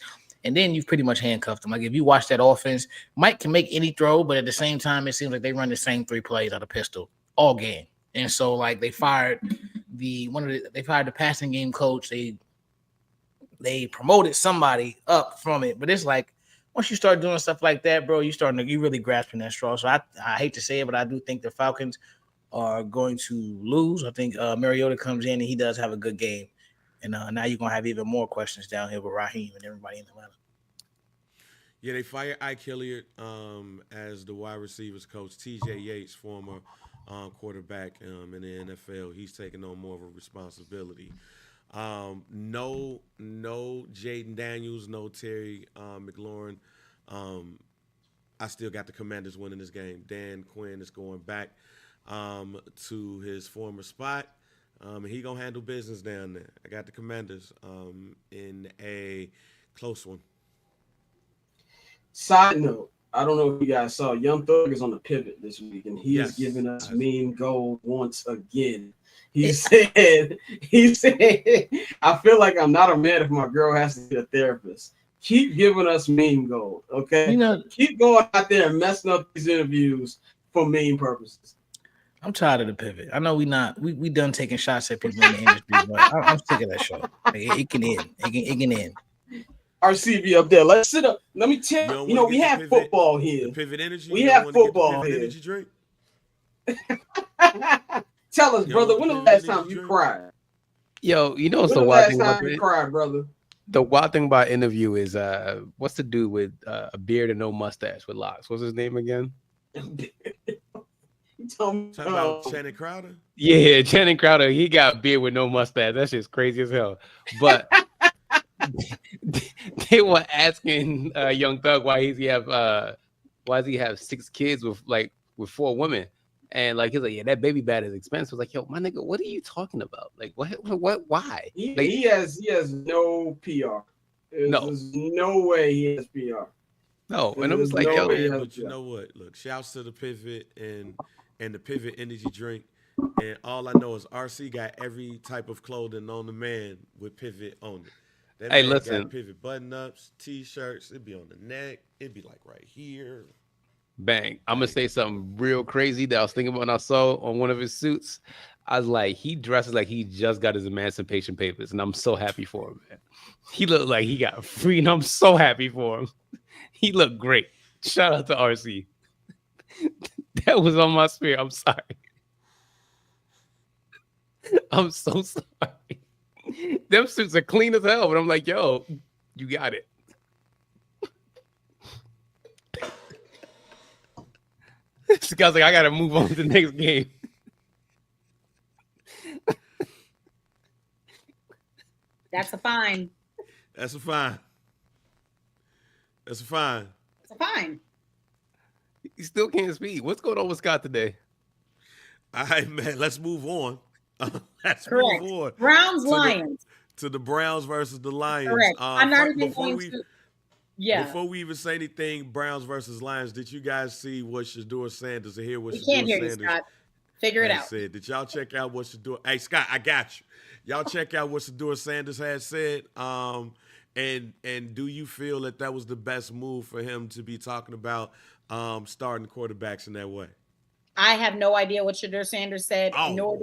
and then you've pretty much handcuffed him. Like, if you watch that offense, Mike can make any throw, but at the same time, it seems like they run the same 3 plays out of pistol all game. And so, like, they fired they fired the passing game coach. They promoted somebody up from it, but it's like once you start doing stuff like that, bro, you really grasping that straw. So I hate to say it, but I do think the Falcons are going to lose. I think Mariota comes in and he does have a good game, and now you're gonna have even more questions down here with Raheem and everybody in Atlanta. Yeah, they fired Ike Hilliard as the wide receivers coach. T.J. Yates, former quarterback in the NFL, he's taking on more of a responsibility. No Jaden Daniels, no Terry McLaurin. I still got the Commanders winning this game. Dan Quinn is going back to his former spot. And he gonna handle business down there. I got the Commanders in a close one. Side note, I don't know if you guys saw, Young Thug is on the pivot this week, and he is giving us meme gold once again. He said, I feel like I'm not a man if my girl has to get a therapist. Keep giving us meme gold, okay? Keep going out there and messing up these interviews for meme purposes. I'm tired of the pivot. I know we done taking shots at people in the industry, but I'm sick of that show. It can end. It can end. RCB up there. Let's sit up. Let me tell you. We have football here. The pivot energy. We have football here. Energy drink? Tell us, brother. When the last time you cried? Yo, you know what's the wild last time you cried, brother? The wild thing about interview is what's the dude with a beard and no mustache with locks? What's his name again? Talking about Channing Crowder? Yeah, Channing Crowder. He got a beard with no mustache. That's just crazy as hell. But they were asking Young Thug why does he have 6 kids with 4 women, and he's like, yeah, that baby bat is expensive. I was like, yo, my nigga, what are you talking about? Like, what why? He has no PR. There's no way he has PR. No, and I was like, yo, but you know what? Look, shouts to the pivot and the pivot energy drink. And all I know is RC got every type of clothing on the man with pivot on it. That man listen, got pivot button-ups, T-shirts. It'd be on the neck. It'd be like right here. Bang. I'm going to say something real crazy that I was thinking about when I saw on one of his suits. I was like, he dresses like he just got his emancipation papers, and I'm so happy for him, man. He looked like he got free, and I'm so happy for him. He looked great. Shout out to RC. That was on my spirit. I'm sorry. I'm so sorry. Them suits are clean as hell, but I'm like, yo, you got it. This guy's like, I gotta move on to the next game. That's a fine. That's a fine. That's a fine. It's a fine. He still can't speak. What's going on with Scott today? All right, man. Let's move on. Let's Correct. move on. Browns, Lions. To the Browns versus the Lions. Correct. I'm not even going to. Yeah. Before we even say anything, Browns versus Lions, did you guys see what Shedeur Sanders or hear what Shedeur Sanders? Hear you, Scott. Figure it out. Said? Did y'all check out what Shedeur? Hey, Scott, I got you. Y'all check out what Shedeur Sanders has said. And do you feel that was the best move for him to be talking about starting quarterbacks in that way? I have no idea what Shedeur Sanders said, nor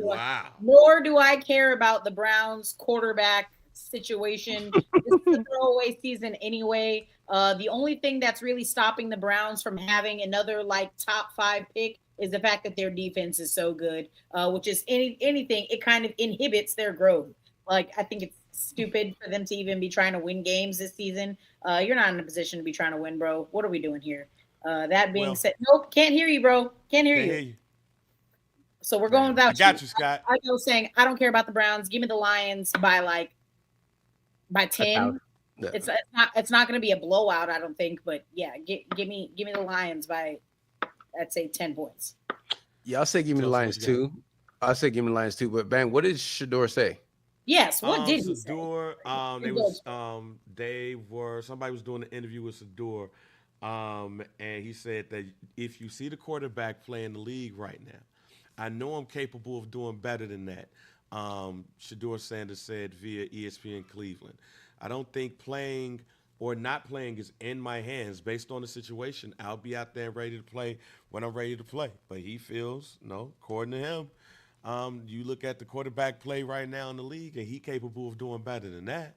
do I care about the Browns quarterback situation. This is a throwaway season anyway. The only thing that's really stopping the Browns from having another top 5 pick is the fact that their defense is so good, which is anything. It kind of inhibits their growth. I think it's stupid for them to even be trying to win games this season. You're not in a position to be trying to win, bro. What are we doing here? That being said, nope, can't hear you, bro. Can't hear you. So we're going without you. I got you, Scott. I was saying I don't care about the Browns. Give me the Lions by 10. It's not going to be a blowout, I don't think. But yeah, give me the Lions by, I'd say 10 points. Yeah, I'll say give me the Lions too. I'll say give me the Lions too. But bang, what did Shedeur say? Yes, what did he say? Somebody was doing an interview with Shedeur. And he said that if you see the quarterback play in the league right now, I know I'm capable of doing better than that. Shedeur Sanders said via ESPN Cleveland. I don't think playing or not playing is in my hands based on the situation. I'll be out there ready to play when I'm ready to play. But he feels, according to him, You look at the quarterback play right now in the league, and he's capable of doing better than that.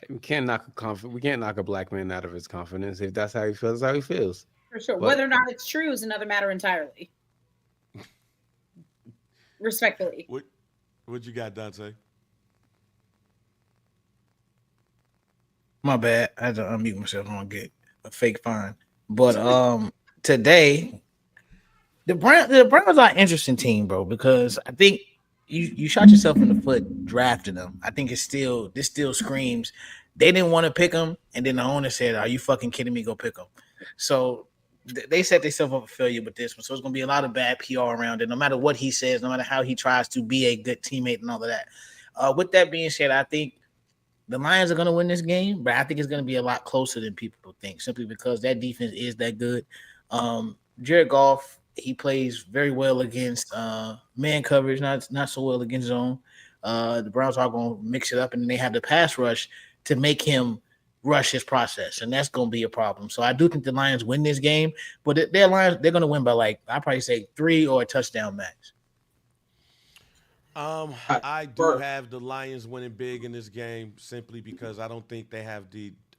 We can't knock a black man out of his confidence. If that's how he feels, that's how he feels. For sure. But- Whether or not it's true is another matter entirely. Respectfully. What you got, Dante? My bad. I had to unmute myself. I'm gonna get a fake fine. But today, the Browns are an interesting team, bro, because I think you shot yourself in the foot drafting them. I think this still screams they didn't want to pick them, and then the owner said, "Are you fucking kidding me? Go pick them." So they set themselves up for failure with this one. So it's gonna be a lot of bad PR around it. No matter what he says, no matter how he tries to be a good teammate and all of that. With that being said, I think the Lions are going to win this game, but I think it's going to be a lot closer than people think, simply because that defense is that good. Jared Goff, he plays very well against man coverage, not so well against zone. The Browns are going to mix it up, and they have the pass rush to make him rush his process, and that's going to be a problem. So I do think the Lions win this game, but they're going to win by I'd probably say 3 or a touchdown max. I do have the Lions winning big in this game simply because I don't think they have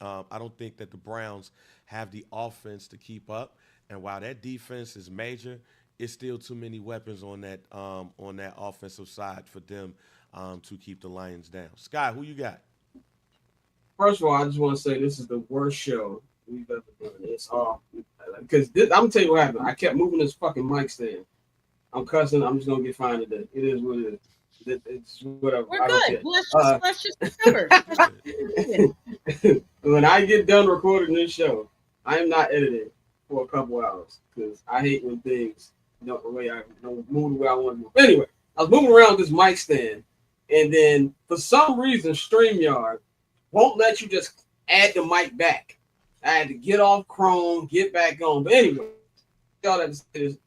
I don't think that the Browns have the offense to keep up. And while that defense is major, it's still too many weapons on that offensive side for them to keep the Lions down. Sky, who you got? First of all, I just want to say this is the worst show we've ever done. It's all because I'm gonna tell you what happened. I kept moving this fucking mic stand. I'm cussing. I'm just gonna get fined today. It is what it is. It's whatever. We're good. Let's just recover. When I get done recording this show, I am not editing for a couple hours because I hate when things don't move the way I want to move. Anyway, I was moving around this mic stand, and then for some reason, StreamYard won't let you just add the mic back. I had to get off Chrome, get back on. But anyway, all that is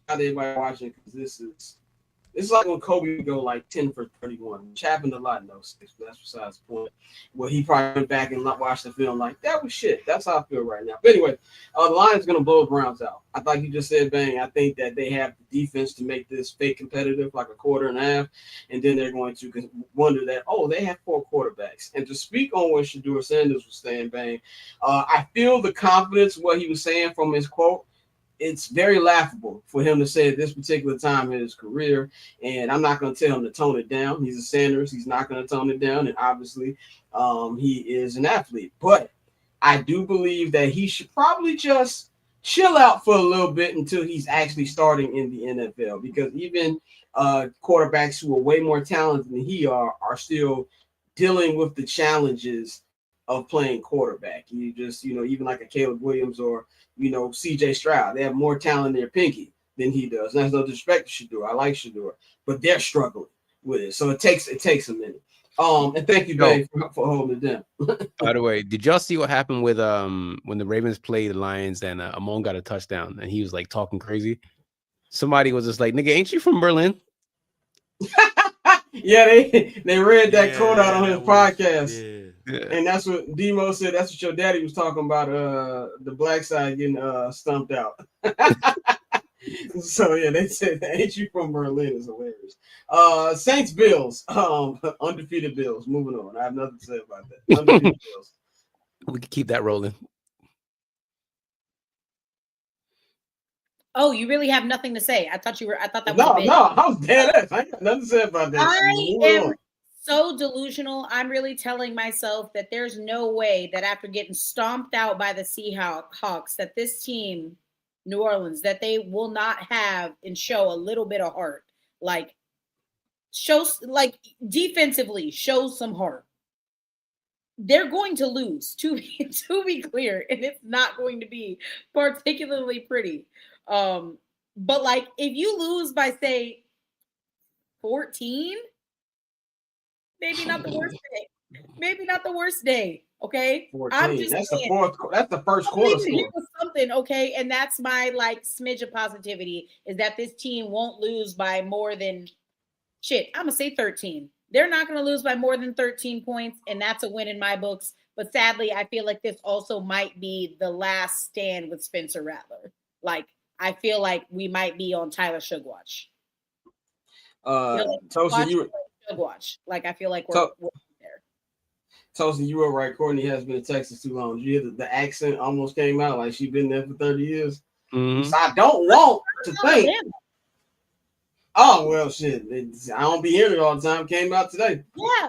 everybody watching because this is like when Kobe would go like 10 for 31, which happened a lot in those six, but that's besides the point. Where he probably went back and watched the film like that was shit. That's how I feel right now. But anyway, the Lions gonna blow the Browns out. I thought you just said, Bang. I think that they have the defense to make this fake competitive, like a quarter and a half, and then they're going to wonder that they have 4 quarterbacks. And to speak on what Shedeur Sanders was saying, Bang, I feel the confidence what he was saying from his quote. It's very laughable for him to say at this particular time in his career, and I'm not going to tell him to tone it down. He's a Sanders. He's not going to tone it down, and obviously he is an athlete. But I do believe that he should probably just chill out for a little bit until he's actually starting in the NFL, because even quarterbacks who are way more talented than he are still dealing with the challenges of playing quarterback. You just, even like a Caleb Williams or, CJ Stroud, they have more talent in their pinky than he does. And that's no disrespect to Shedeur. I like Shedeur, but they're struggling with it. So it takes a minute. And thank you, Dave, for holding it down. By the way, did y'all see what happened with when the Ravens played the Lions and Amon got a touchdown and he was like talking crazy? Somebody was just like, "Nigga, ain't you from Berlin?" Yeah, they read that quote out on his podcast. Yeah. And that's what Demo said. That's what your daddy was talking about. The black side getting stumped out. So yeah, they said, "Ain't you from Berlin?" is hilarious. Saints Bills, undefeated Bills. Moving on. I have nothing to say about that. Undefeated Bills. We can keep that rolling. Oh, you really have nothing to say? I thought that was No, big. I was dead ass. I ain't got nothing to say about that. I am so delusional. I'm really telling myself that there's no way that after getting stomped out by the Seahawks, that this team, New Orleans, that they will not have and show a little bit of heart. Defensively, show some heart. They're going to lose, to be clear, and it's not going to be particularly pretty. But if you lose by say 14, maybe not the worst day. Maybe not the worst day. Okay. 14. I'm just that's saying, that's the first quarter score. Something, okay. And that's my smidge of positivity is that this team won't lose by more than I'm gonna say 13. They're not gonna lose by more than 13 points, and that's a win in my books. But sadly, I feel like this also might be the last stand with Spencer Rattler. I feel like we might be on Tyler Suge watch. Tosin, you should watch. Like I feel like we're there. Tosin, you were right. Courtney has been in Texas too long. Did you hear the accent almost came out like she's been there for 30 years? Mhm. So I don't want to think. Oh well, shit. I don't be hearing it all the time. Came out today. Yeah.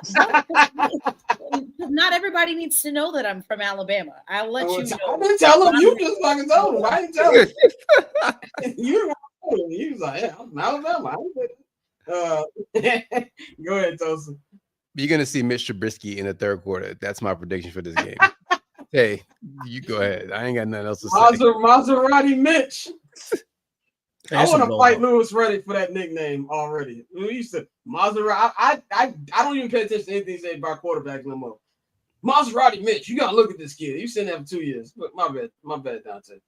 Not everybody needs to know that I'm from Alabama. I'll let you know. I didn't tell them. You just fucking told them. I didn't tell them. You was like, yeah, I'm from Alabama. Go ahead, Tosin. You're gonna see Mitch Trubisky in the third quarter. That's my prediction for this game. Hey, you go ahead. I ain't got nothing else to say. Maserati Mitch. I That's want a to fight blowout. Lewis Reddick for that nickname already. We used to Maserati. I don't even pay attention to anything you say about quarterbacks no more. Maserati Mitch, you gotta look at this kid. You seen that for 2 years. But my bad, Dante.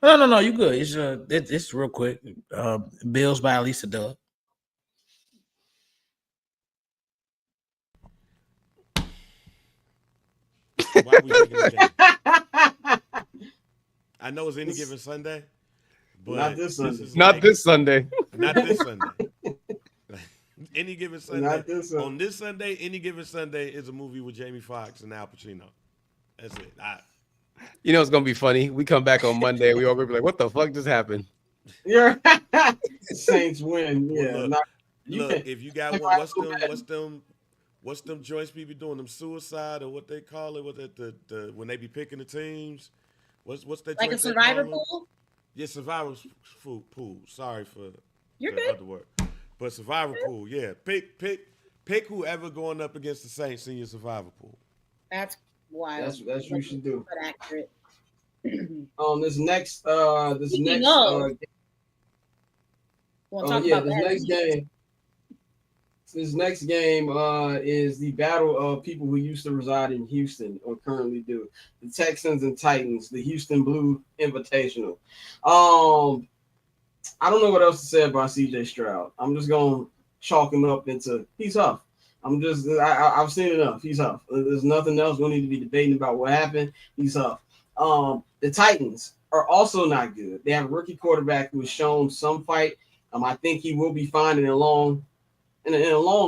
No, you good. It's real quick. Bills by at least a dub. Why are we picking the game? I know it's any given Sunday, but Not this Sunday. is Not like- this Sunday. Not this Sunday. Any given Sunday. Not this Sunday. On this Sunday, any given Sunday is a movie with Jamie Foxx and Al Pacino. That's it. You know it's gonna be funny. We come back on Monday. We all gonna be like, "What the fuck just happened?" Yeah, Saints win. Yeah, Look, if you got what's them joints people doing? Them suicide or what they call it? What the when they be picking the teams? What's that? Like a joint they survivor call 'em? pool? Yeah, survivor pool. Sorry for You're the good. other word, but survivor pool. Yeah, pick whoever going up against the Saints in your survivor pool. That's wild. that's what you should do. But accurate. This next Speaking of, we'll talk about that. This next game is the battle of people who used to reside in Houston or currently do. The Texans and Titans, the Houston Blue Invitational. I don't know what else to say about CJ Stroud. I'm just going to chalk him up into he's Huff. I've seen enough. He's Huff. There's nothing else. We don't need to be debating about what happened. He's Huff. The Titans are also not good. They have a rookie quarterback who has shown some fight. I think he will be fine in a long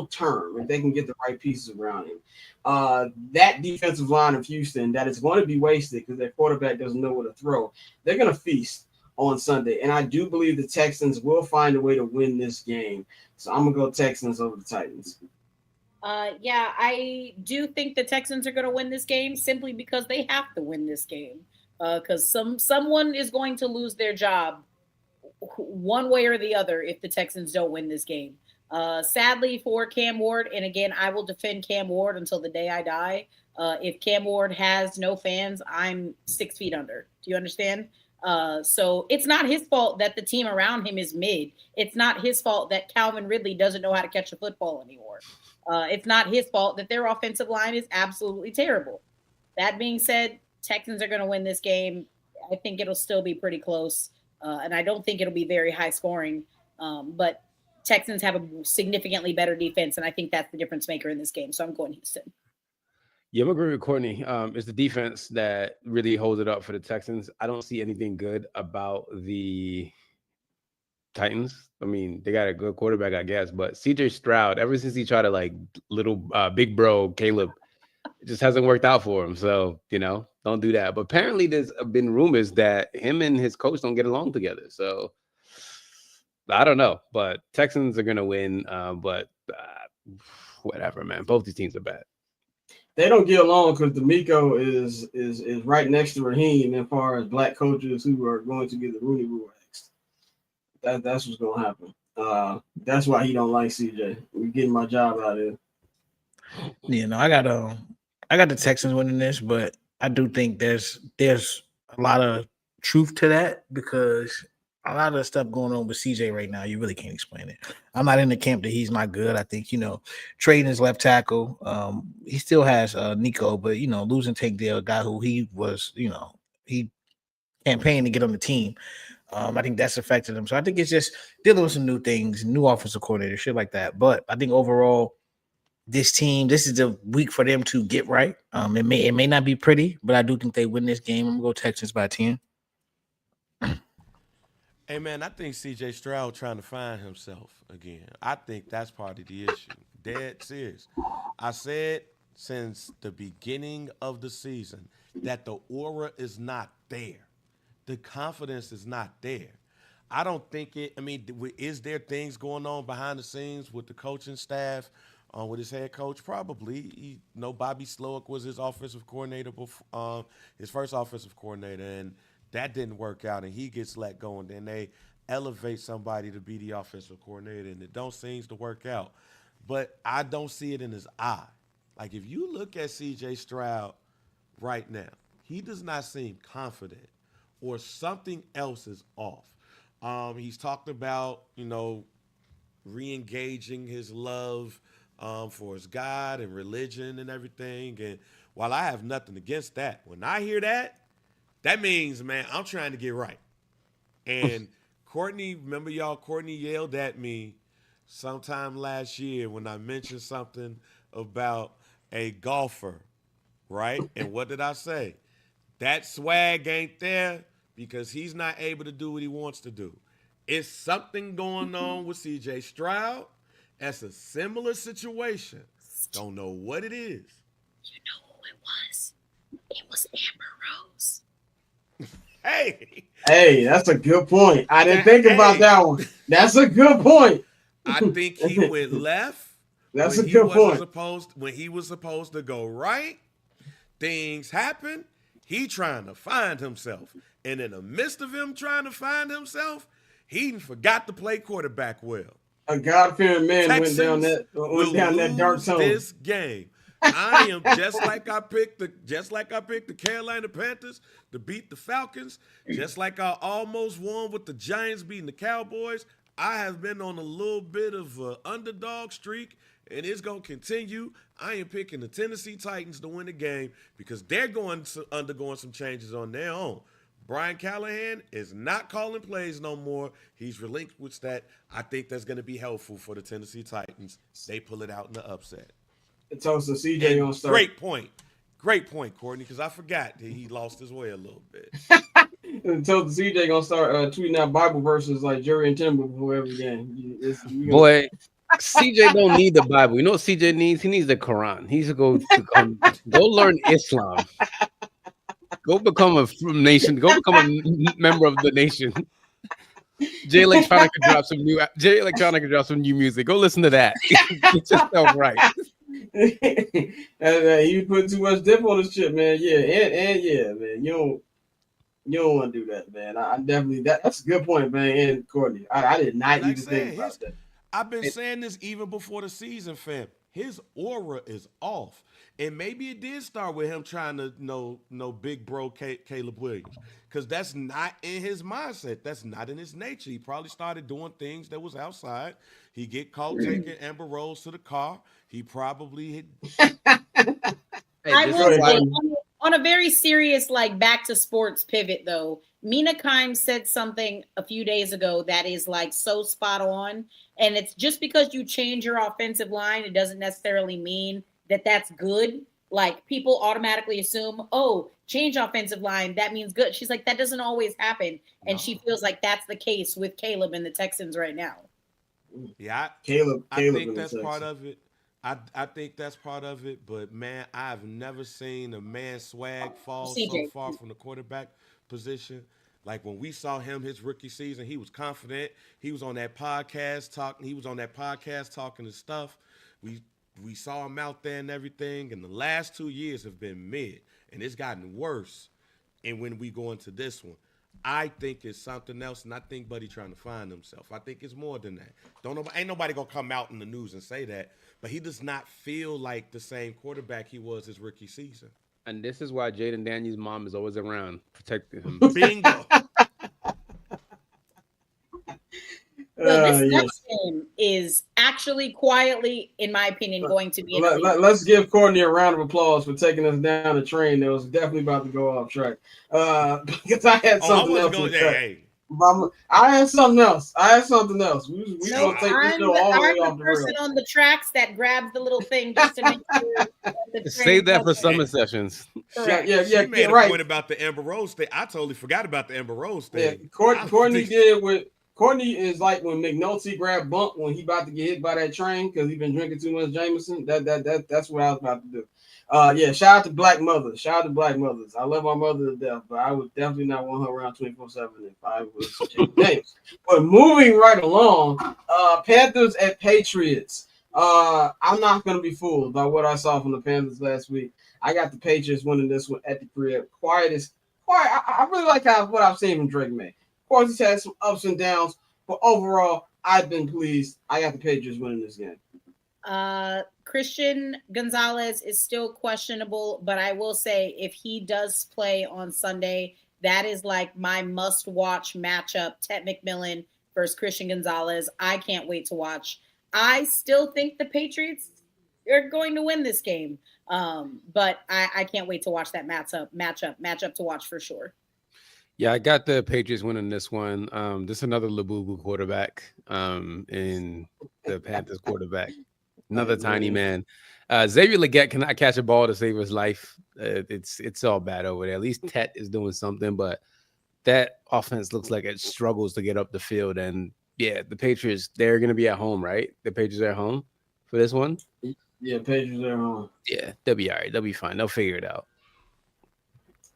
term if they can get the right pieces around him. That defensive line of Houston that is going to be wasted because their quarterback doesn't know where to throw. They're going to feast on Sunday, and I do believe the Texans will find a way to win this game. So I'm gonna go Texans over the Titans. Yeah, I do think the Texans are going to win this game simply because they have to win this game. Because someone is going to lose their job one way or the other if the Texans don't win this game. Sadly for Cam Ward, and again, I will defend Cam Ward until the day I die. If Cam Ward has no fans, I'm 6 feet under. Do you understand? So it's not his fault that the team around him is mid. It's not his fault that Calvin Ridley doesn't know how to catch a football anymore. It's not his fault that their offensive line is absolutely terrible. That being said, Texans are going to win this game. I think it'll still be pretty close, and I don't think it'll be very high scoring. But Texans have a significantly better defense, and I think that's the difference maker in this game. So I'm going Houston. Yeah, I'm agree with Courtney. It's the defense that really holds it up for the Texans. I don't see anything good about the Titans. I mean, they got a good quarterback, I guess, but CJ Stroud, ever since he tried to like little big bro Caleb, it just hasn't worked out for him. So, don't do that. But apparently there's been rumors that him and his coach don't get along together. So I don't know, but Texans are going to win. But whatever, man. Both these teams are bad. They don't get along because D'Amico is right next to Raheem as far as black coaches who are going to get the Rooney Rule axed. That's what's going to happen. That's why he don't like CJ. We're getting my job out of here. I got the Texans winning this, but I do think there's a lot of truth to that because a lot of the stuff going on with CJ right now, you really can't explain it. I'm not in the camp that he's not good. I think, trading his left tackle, he still has Nico, but, losing Tank Dell, a guy who he was, he campaigned to get on the team. I think that's affected him. So I think it's just dealing with some new things, new offensive coordinator, shit like that. But I think overall, this team, this is the week for them to get right. It may not be pretty, but I do think they win this game. I'm going to go Texans by 10. Hey man, I think CJ Stroud trying to find himself again. I think that's part of the issue. Dead serious. I said since the beginning of the season that the aura is not there. The confidence is not there. I don't think it. I mean, is there things going on behind the scenes with the coaching staff, with his head coach? Probably. Bobby Slowick was his offensive coordinator before, his first offensive coordinator, and that didn't work out, and he gets let go, and then they elevate somebody to be the offensive coordinator, and it don't seem to work out. But I don't see it in his eye. Like, if you look at C.J. Stroud right now, he does not seem confident, or something else is off. He's talked about, re-engaging his love for his God and religion and everything. And while I have nothing against that, when I hear that, that means, man, I'm trying to get right. And Courtney, remember y'all, Courtney yelled at me sometime last year when I mentioned something about a golfer, right? And what did I say? That swag ain't there because he's not able to do what he wants to do. It's something going on with C.J. Stroud. That's a similar situation. Don't know what it is. You know who it was? It was Amber Rose. Hey, that's a good point. I didn't think about that one. That's a good point. I think he went left. That's a good point. When he was supposed to go right, things happen. He trying to find himself. And in the midst of him trying to find himself, he forgot to play quarterback well. A God-fearing man Texans went down that dark zone. This game. I am just like I picked the Carolina Panthers to beat the Falcons, just like I almost won with the Giants beating the Cowboys. I have been on a little bit of an underdog streak, and it's going to continue. I am picking the Tennessee Titans to win the game because they're undergoing some changes on their own. Brian Callahan is not calling plays no more. He's relinquished that. I think that's going to be helpful for the Tennessee Titans. They pull it out in the upset. Tosin, CJ gonna start. Great point, Courtney, because I forgot that he lost his way a little bit. Tosin, CJ gonna start tweeting out Bible verses like Jerry and Timber before every game. Boy, CJ don't need the Bible. You know what CJ needs? He needs the Quran. He needs to go learn Islam. Go become a nation. Go become a member of the nation. Jay Electronica dropped some new music. Go listen to that. Get yourself right. You put too much dip on this shit, man. Yeah, and yeah, man. You don't want to do that, man. I definitely that's a good point, man. And Courtney, I did not even think about that. I've been saying this even before the season, fam. His aura is off. And maybe it did start with him trying to know big bro Caleb Williams. Because that's not in his mindset. That's not in his nature. He probably started doing things that was outside. He get caught taking Amber Rose to the car. He probably I will say, on a very serious, like, back to sports pivot, though, Mina Kimes said something a few days ago that is, like, so spot on. And it's just because you change your offensive line, it doesn't necessarily mean that that's good. Like, people automatically assume, oh, change offensive line, that means good. She's like, that doesn't always happen. And she feels like that's the case with Caleb and the Texans right now. Yeah, Caleb I think that's part of it. I think that's part of it. But, man, I've never seen a man swag fall so far from the quarterback position. Like, when we saw him his rookie season, he was confident. He was on that podcast talking his stuff. We saw him out there and everything, and the last 2 years have been mid, and it's gotten worse. And when we go into this one, I think it's something else, and I think Buddy trying to find himself. I think it's more than that. Ain't nobody gonna come out in the news and say that, but he does not feel like the same quarterback he was his rookie season. And this is why Jaden Daniels' mom is always around protecting him. Bingo. Well, this next game is actually quietly, in my opinion, going to be. Let's give Courtney a round of applause for taking us down a train that was definitely about to go off track. Because I had something else. I had something else. We gonna take this show all the way off the rails. I'm the person on the tracks that grabs the little thing just to make sure. Save that for summer sessions. Correct. She made a right. point about the Amber Rose thing. I totally forgot about the Amber Rose Yeah, thing. Courtney did what Courtney is like when McNulty grabbed Bump when he about to get hit by that train because he been drinking too much Jameson. That's what I was about to do. Yeah, shout out to Black mothers. Shout out to Black mothers. I love my mother to death, but I would definitely not want her around 24/7 if I was James. But moving right along, Panthers at Patriots. I'm not gonna be fooled by what I saw from the Panthers last week. I got the Patriots winning this one at the crib. Quiet. I really like what I've seen from Drake May. Of course, he's had some ups and downs, but overall, I've been pleased. I got the Patriots winning this game. Christian Gonzalez is still questionable, but I will say if he does play on Sunday, that is like my must-watch matchup. Ted McMillan versus Christian Gonzalez. I can't wait to watch. I still think the Patriots are going to win this game, but I can't wait to watch that matchup to watch for sure. Yeah, I got the Patriots winning this one. This is another Labubu quarterback in the Panthers quarterback. Another tiny man. Xavier Legette cannot catch a ball to save his life. It's all bad over there. At least Tet is doing something, but that offense looks like it struggles to get up the field. And yeah, the Patriots, they're going to be at home, right? The Patriots are at home for this one? Yeah, Patriots are at home. Yeah, they'll be all right. They'll be fine. They'll figure it out.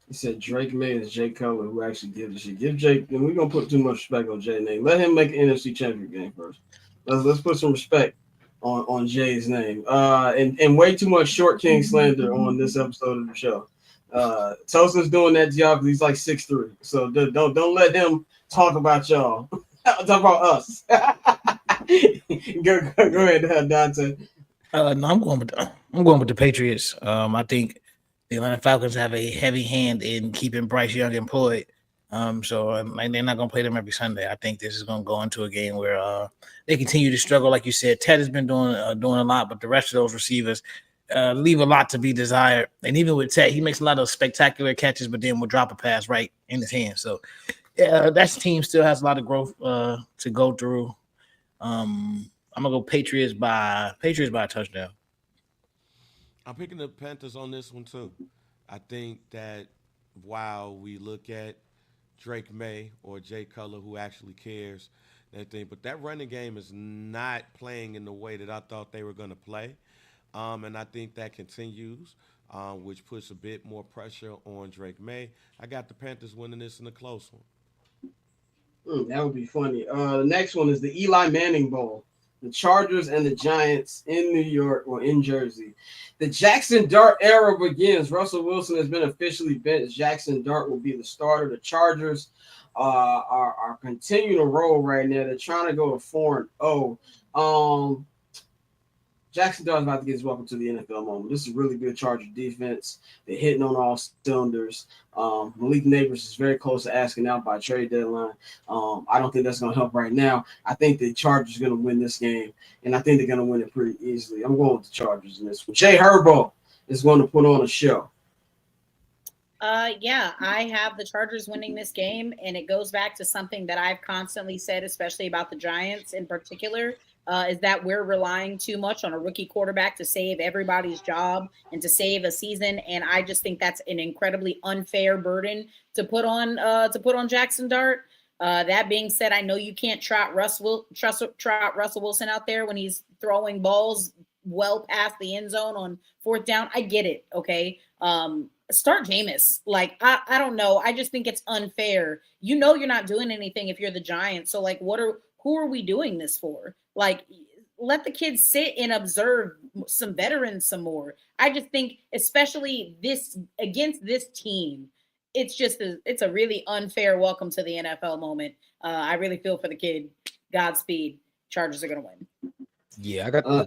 He said Drake May is Jay Cutler who actually gives a shit. Give Jake, and we're gonna put too much respect on Jay's name. Let him make an NFC Championship game first. Let's put some respect on Jay's name. And way too much short king slander on this episode of the show. Tosin's doing that job because he's like 6'3". So don't let him talk about y'all. Talk about us. go ahead, Dante. No, I'm going with the Patriots. I think the Atlanta Falcons have a heavy hand in keeping Bryce Young employed. So they're not going to play them every Sunday. I think this is going to go into a game where they continue to struggle. Like you said, Ted has been doing a lot, but the rest of those receivers leave a lot to be desired. And even with Ted, he makes a lot of spectacular catches, but then will drop a pass right in his hand. So that team still has a lot of growth to go through. I'm gonna go Patriots by a touchdown. I'm picking the Panthers on this one too. I think that while we look at Drake May or Jay Cutler, who actually cares, but that running game is not playing in the way that I thought they were going to play, and I think that continues, which puts a bit more pressure on Drake May. I got the Panthers winning this in a close one. That would be funny. The next one is the Eli Manning Bowl. The Chargers and the Giants in New York or in Jersey. The Jaxson Dart era begins. Russell Wilson has been officially benched. Jaxson Dart will be the starter. The Chargers are continuing to roll right now. They're trying to go to 4-0. Jaxson Dart's about to get his welcome to the NFL moment. This is a really good Charger defense. They're hitting on all cylinders. Malik Neighbors is very close to asking out by trade deadline. I don't think that's going to help right now. I think the Chargers are going to win this game, and I think they're going to win it pretty easily. I'm going with the Chargers in this one. Jay Herbo is going to put on a show. Yeah, I have the Chargers winning this game, and it goes back to something that I've constantly said, especially about the Giants in particular, is that we're relying too much on a rookie quarterback to save everybody's job and to save a season. And I just think that's an incredibly unfair burden to put on Jaxson Dart. That being said, I know you can't trot Russell Wilson out there when he's throwing balls well past the end zone on fourth down. I get it. Okay. Start Jameis. Like, I don't know. I just think it's unfair. You know, you're not doing anything if you're the Giants. So like, who are we doing this for? Like, let the kids sit and observe some veterans some more. I just think, especially against this team, it's a really unfair welcome to the NFL moment. I really feel for the kid. Godspeed. Chargers are going to win. Yeah, I got I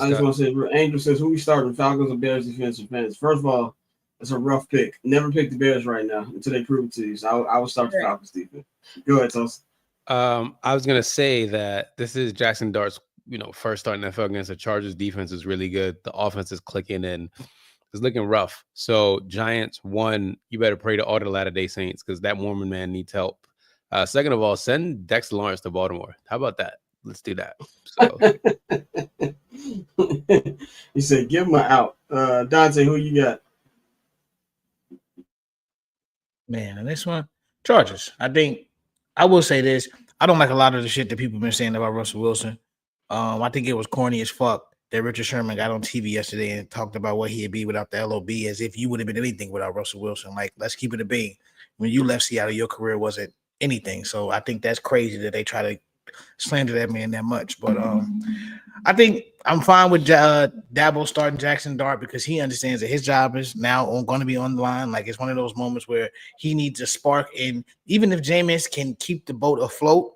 just want to say, Angel says, who we starting, Falcons or Bears defensive fans? First of all, it's a rough pick. Never pick the Bears right now until they prove it to you. So I would start the Falcons defense. Go ahead, Tosin. I was gonna say that this is Jaxson Dart's, first start in NFL against the Chargers. Defense is really good. The offense is clicking and it's looking rough. So Giants, one, you better pray to all the Latter-day Saints because that Mormon man needs help. Second of all, send Dexter Lawrence to Baltimore. How about that? Let's do that. So he said, give him an out. Dante, who you got? Man, and this one, Chargers. I think I will say this. I don't like a lot of the shit that people been saying about Russell Wilson. I think it was corny as fuck that Richard Sherman got on TV yesterday and talked about what he'd be without the LOB, as if you would have been anything without Russell Wilson. Like, let's keep it a bean. When you left Seattle, your career wasn't anything. So I think that's crazy that they try to slander that man that much. But I think I'm fine with Dabo starting Jaxson Dart because he understands that his job is now going to be on the line. Like, it's one of those moments where he needs a spark. And even if Jameis can keep the boat afloat,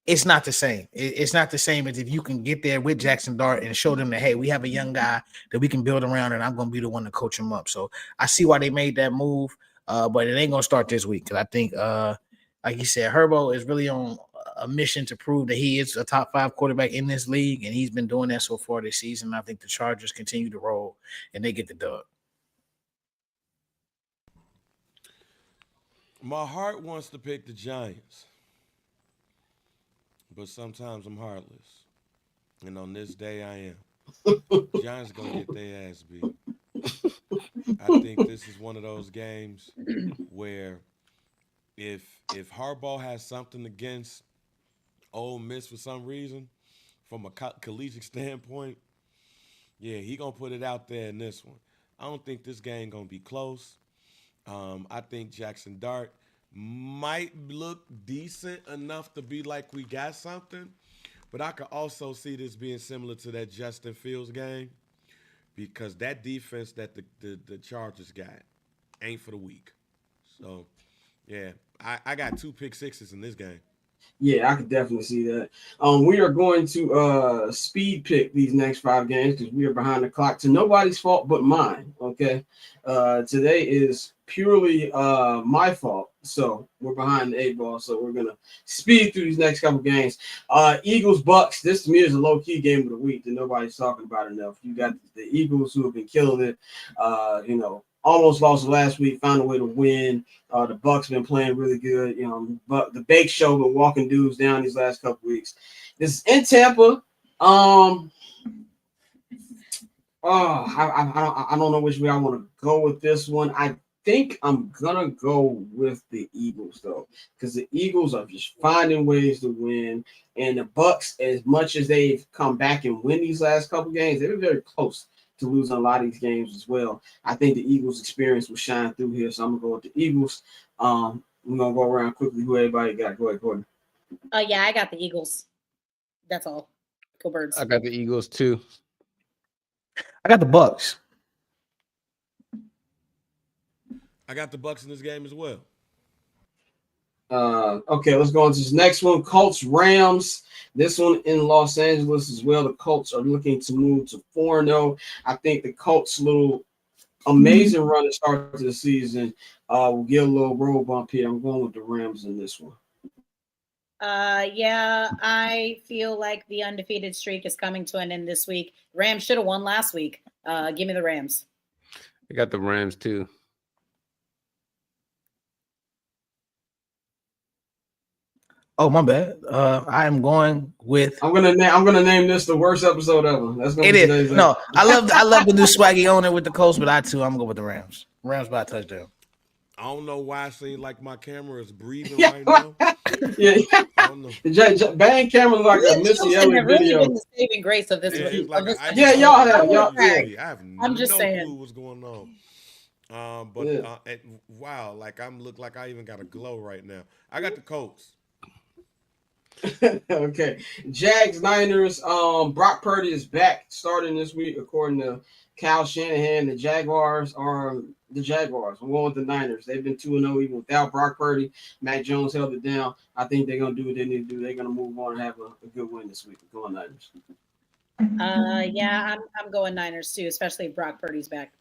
it's not the same. It's not the same as if you can get there with Jaxson Dart and show them that, hey, we have a young guy that we can build around, and I'm going to be the one to coach him up. So I see why they made that move, but it ain't going to start this week because I think, like you said, Herbo is really on a mission to prove that he is a top 5 quarterback in this league, and he's been doing that so far this season. I think the Chargers continue to roll, and they get the dub. My heart wants to pick the Giants, but sometimes I'm heartless. And on this day, I am. Giants going to get their ass beat. I think this is one of those games where if Harbaugh has something against Ole Miss for some reason, from a collegiate standpoint, yeah, he going to put it out there in this one. I don't think this game going to be close. I think Jaxson Dart might look decent enough to be like we got something, but I could also see this being similar to that Justin Fields game because that defense that the Chargers got ain't for the weak. So, yeah, I got 2 pick sixes in this game. Yeah, I could definitely see that. We are going to speed pick these next 5 games because we are behind the clock to nobody's fault but mine. Okay, today is purely my fault, so we're behind the 8 ball. So we're gonna speed through these next couple games. Eagles Bucks. This to me is a low key game of the week that nobody's talking about enough. You got the Eagles who have been killing it. Almost lost last week, found a way to win. The Bucks been playing really good, but the Bake Show been walking dudes down these last couple weeks. This is in Tampa. I don't know which way I want to go with this one. I think I'm gonna go with the Eagles though, because the Eagles are just finding ways to win, and the Bucks, as much as they've come back and win these last couple games, they've been very close to losing a lot of these games as well. I think the Eagles' experience will shine through here, so I'm gonna go with the Eagles. We're gonna go around quickly. Who everybody got? Go ahead, Courtney. Yeah, I got the Eagles. That's all. Go Birds. I got the Eagles too. I got the Bucks. I got the Bucks in this game as well. Okay, let's go on to this next one. Colts Rams. This one in Los Angeles as well. The Colts are looking to move to 4-0. I think the Colts' little amazing run to start to the season will get a little roll bump here. I'm going with the Rams in this one. Yeah, I feel like the undefeated streak is coming to an end this week. Rams should have won last week. Give me the Rams. I got the Rams too. Oh, my bad. I am going with. I'm gonna name this the worst episode ever. That's gonna It be is. today's No, episode. I love the new swaggy owner with the Colts, but I'm gonna go with the Rams. Rams by a touchdown. I don't know why I seem like my camera is breathing right now. Yeah, I don't know. Bang camera like a Missy Elliott really video. been the saving grace of this. It's like Yeah, y'all have. Y'all, I have I'm just no saying. clue what's going on. Wow, like I'm look like I even got a glow right now. I got the Colts. Okay, Jags Niners. Brock Purdy is back starting this week, according to Kyle Shanahan. The Jaguars are the Jaguars. I'm going with the Niners. They've been 2-0 even without Brock Purdy. Mac Jones held it down. I think they're gonna do what they need to do. They're gonna move on and have a good win this week. I'm going Niners. Yeah, I'm going Niners too, especially if Brock Purdy's back.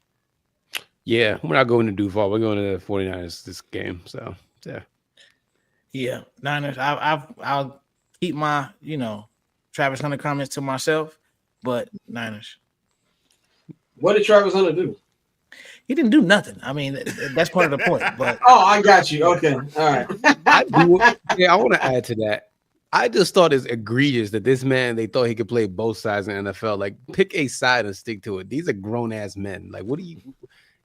Yeah, we're not going to Duval. We're going to the 49ers this game. So, yeah. Yeah, Niners. I'll keep my, Travis Hunter comments to myself, but Niners. What did Travis Hunter do? He didn't do nothing. I mean, that's part of the point. But Oh, I got you. Okay, all right. I want to add to that. I just thought it's egregious that this man, they thought he could play both sides in the NFL. Like, pick a side and stick to it. These are grown-ass men. Like, what do you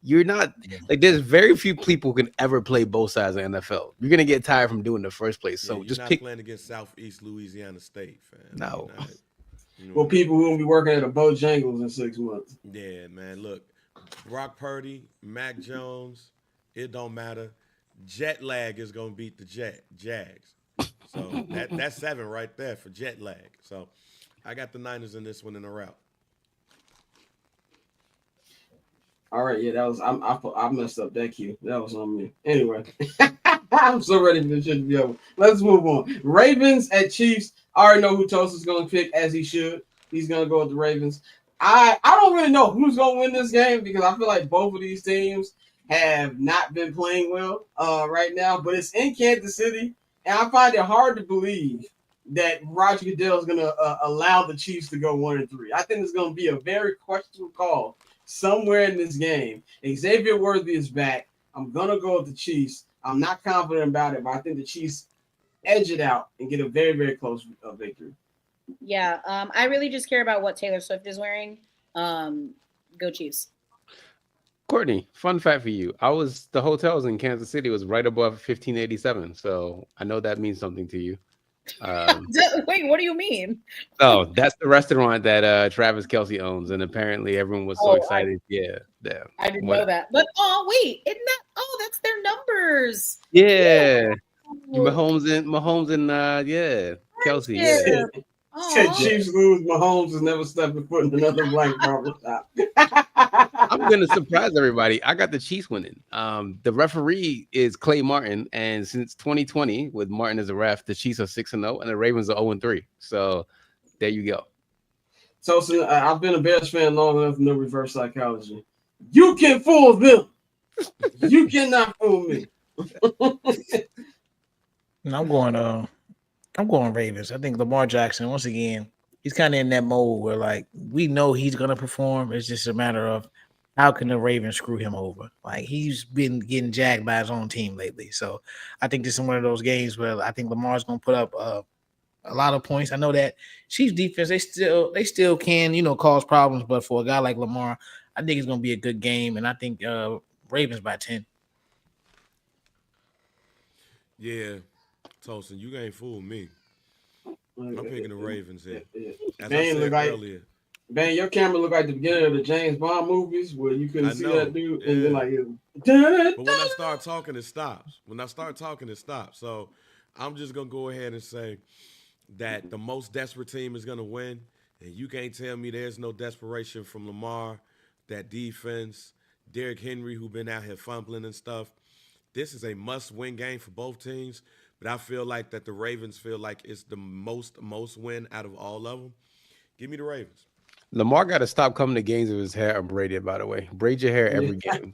You're not like there's very few people who can ever play both sides of the NFL. You're gonna get tired from doing it in the first place. So you're just not pick. playing against Southeast Louisiana State, fam. No. Well, people who will be working at a Bojangles in 6 months. Yeah, man. Look, Brock Purdy, Mac Jones, it don't matter. Jet lag is gonna beat the Jags. So that's 7 right there for jet lag. So I got the Niners in this one in a route. All right, yeah, that was I messed up that cue. That was on me. Anyway, I'm so ready for this shit to be over. Let's move on. Ravens at Chiefs. I already know who Tosin's going to pick, as he should. He's going to go with the Ravens. I don't really know who's going to win this game because I feel like both of these teams have not been playing well right now. But it's in Kansas City, and I find it hard to believe that Roger Goodell is going to allow the Chiefs to go 1-3. I think it's going to be a very questionable call somewhere in this game. Xavier Worthy is back. I'm going to go with the Chiefs. I'm not confident about it, but I think the Chiefs edge it out and get a very, very close victory. Yeah, I really just care about what Taylor Swift is wearing. Go Chiefs. Courtney, fun fact for you. The hotels in Kansas City was right above 1587. So I know that means something to you. Wait, what do you mean? Oh, that's the restaurant that Travis Kelce owns, and apparently everyone was so excited. I didn't know that. But wait, isn't that? Oh, that's their numbers. Yeah. Mahomes and Kelce. Yeah. Said Chiefs lose, Mahomes has never stepped foot in another blank barber shop. I'm gonna surprise everybody. I got the Chiefs winning. The referee is Clay Martin, and since 2020, with Martin as a ref, the Chiefs are 6-0 and the Ravens are 0-3. So there you go. Tosin, I've been a Bears fan long enough to know reverse psychology. You can fool them. You cannot fool me. I'm going Ravens. I think Lamar Jackson, once again, he's kind of in that mode where like we know he's gonna perform. It's just a matter of how can the Ravens screw him over? Like he's been getting jagged by his own team lately. So I think this is one of those games where I think Lamar's gonna put up a lot of points. I know that Chiefs defense, they still can, cause problems, but for a guy like Lamar, I think it's gonna be a good game, and I think Ravens by 10. Yeah, Tosin, you ain't fooling me. I'm picking the Ravens here. As Man, I said earlier. Man, your camera looked like the beginning of the James Bond movies where you couldn't see that dude, yeah. and then like. But when I start talking, it stops. So I'm just gonna go ahead and say that the most desperate team is gonna win, and you can't tell me there's no desperation from Lamar, that defense, Derrick Henry, who been out here fumbling and stuff. This is a must-win game for both teams, but I feel like that the Ravens feel like it's the most win out of all of them. Give me the Ravens. Lamar got to stop coming to games with his hair unbraided, by the way. Braid your hair every game.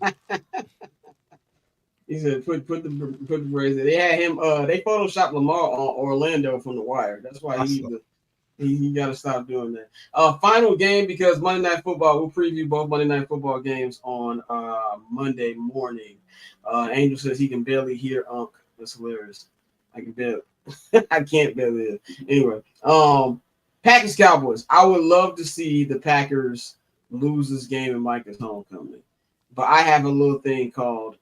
He said, "Put the braids." They had him. They photoshopped Lamar on Orlando from The Wire. That's why he got to stop doing that. Final game because Monday Night Football. We'll preview both Monday Night Football games on Monday morning. Angel says he can barely hear Unc. That's hilarious. I can't barely hear. Anyway, Packers Cowboys. I would love to see the Packers lose this game in Micah's homecoming, but I have a little thing called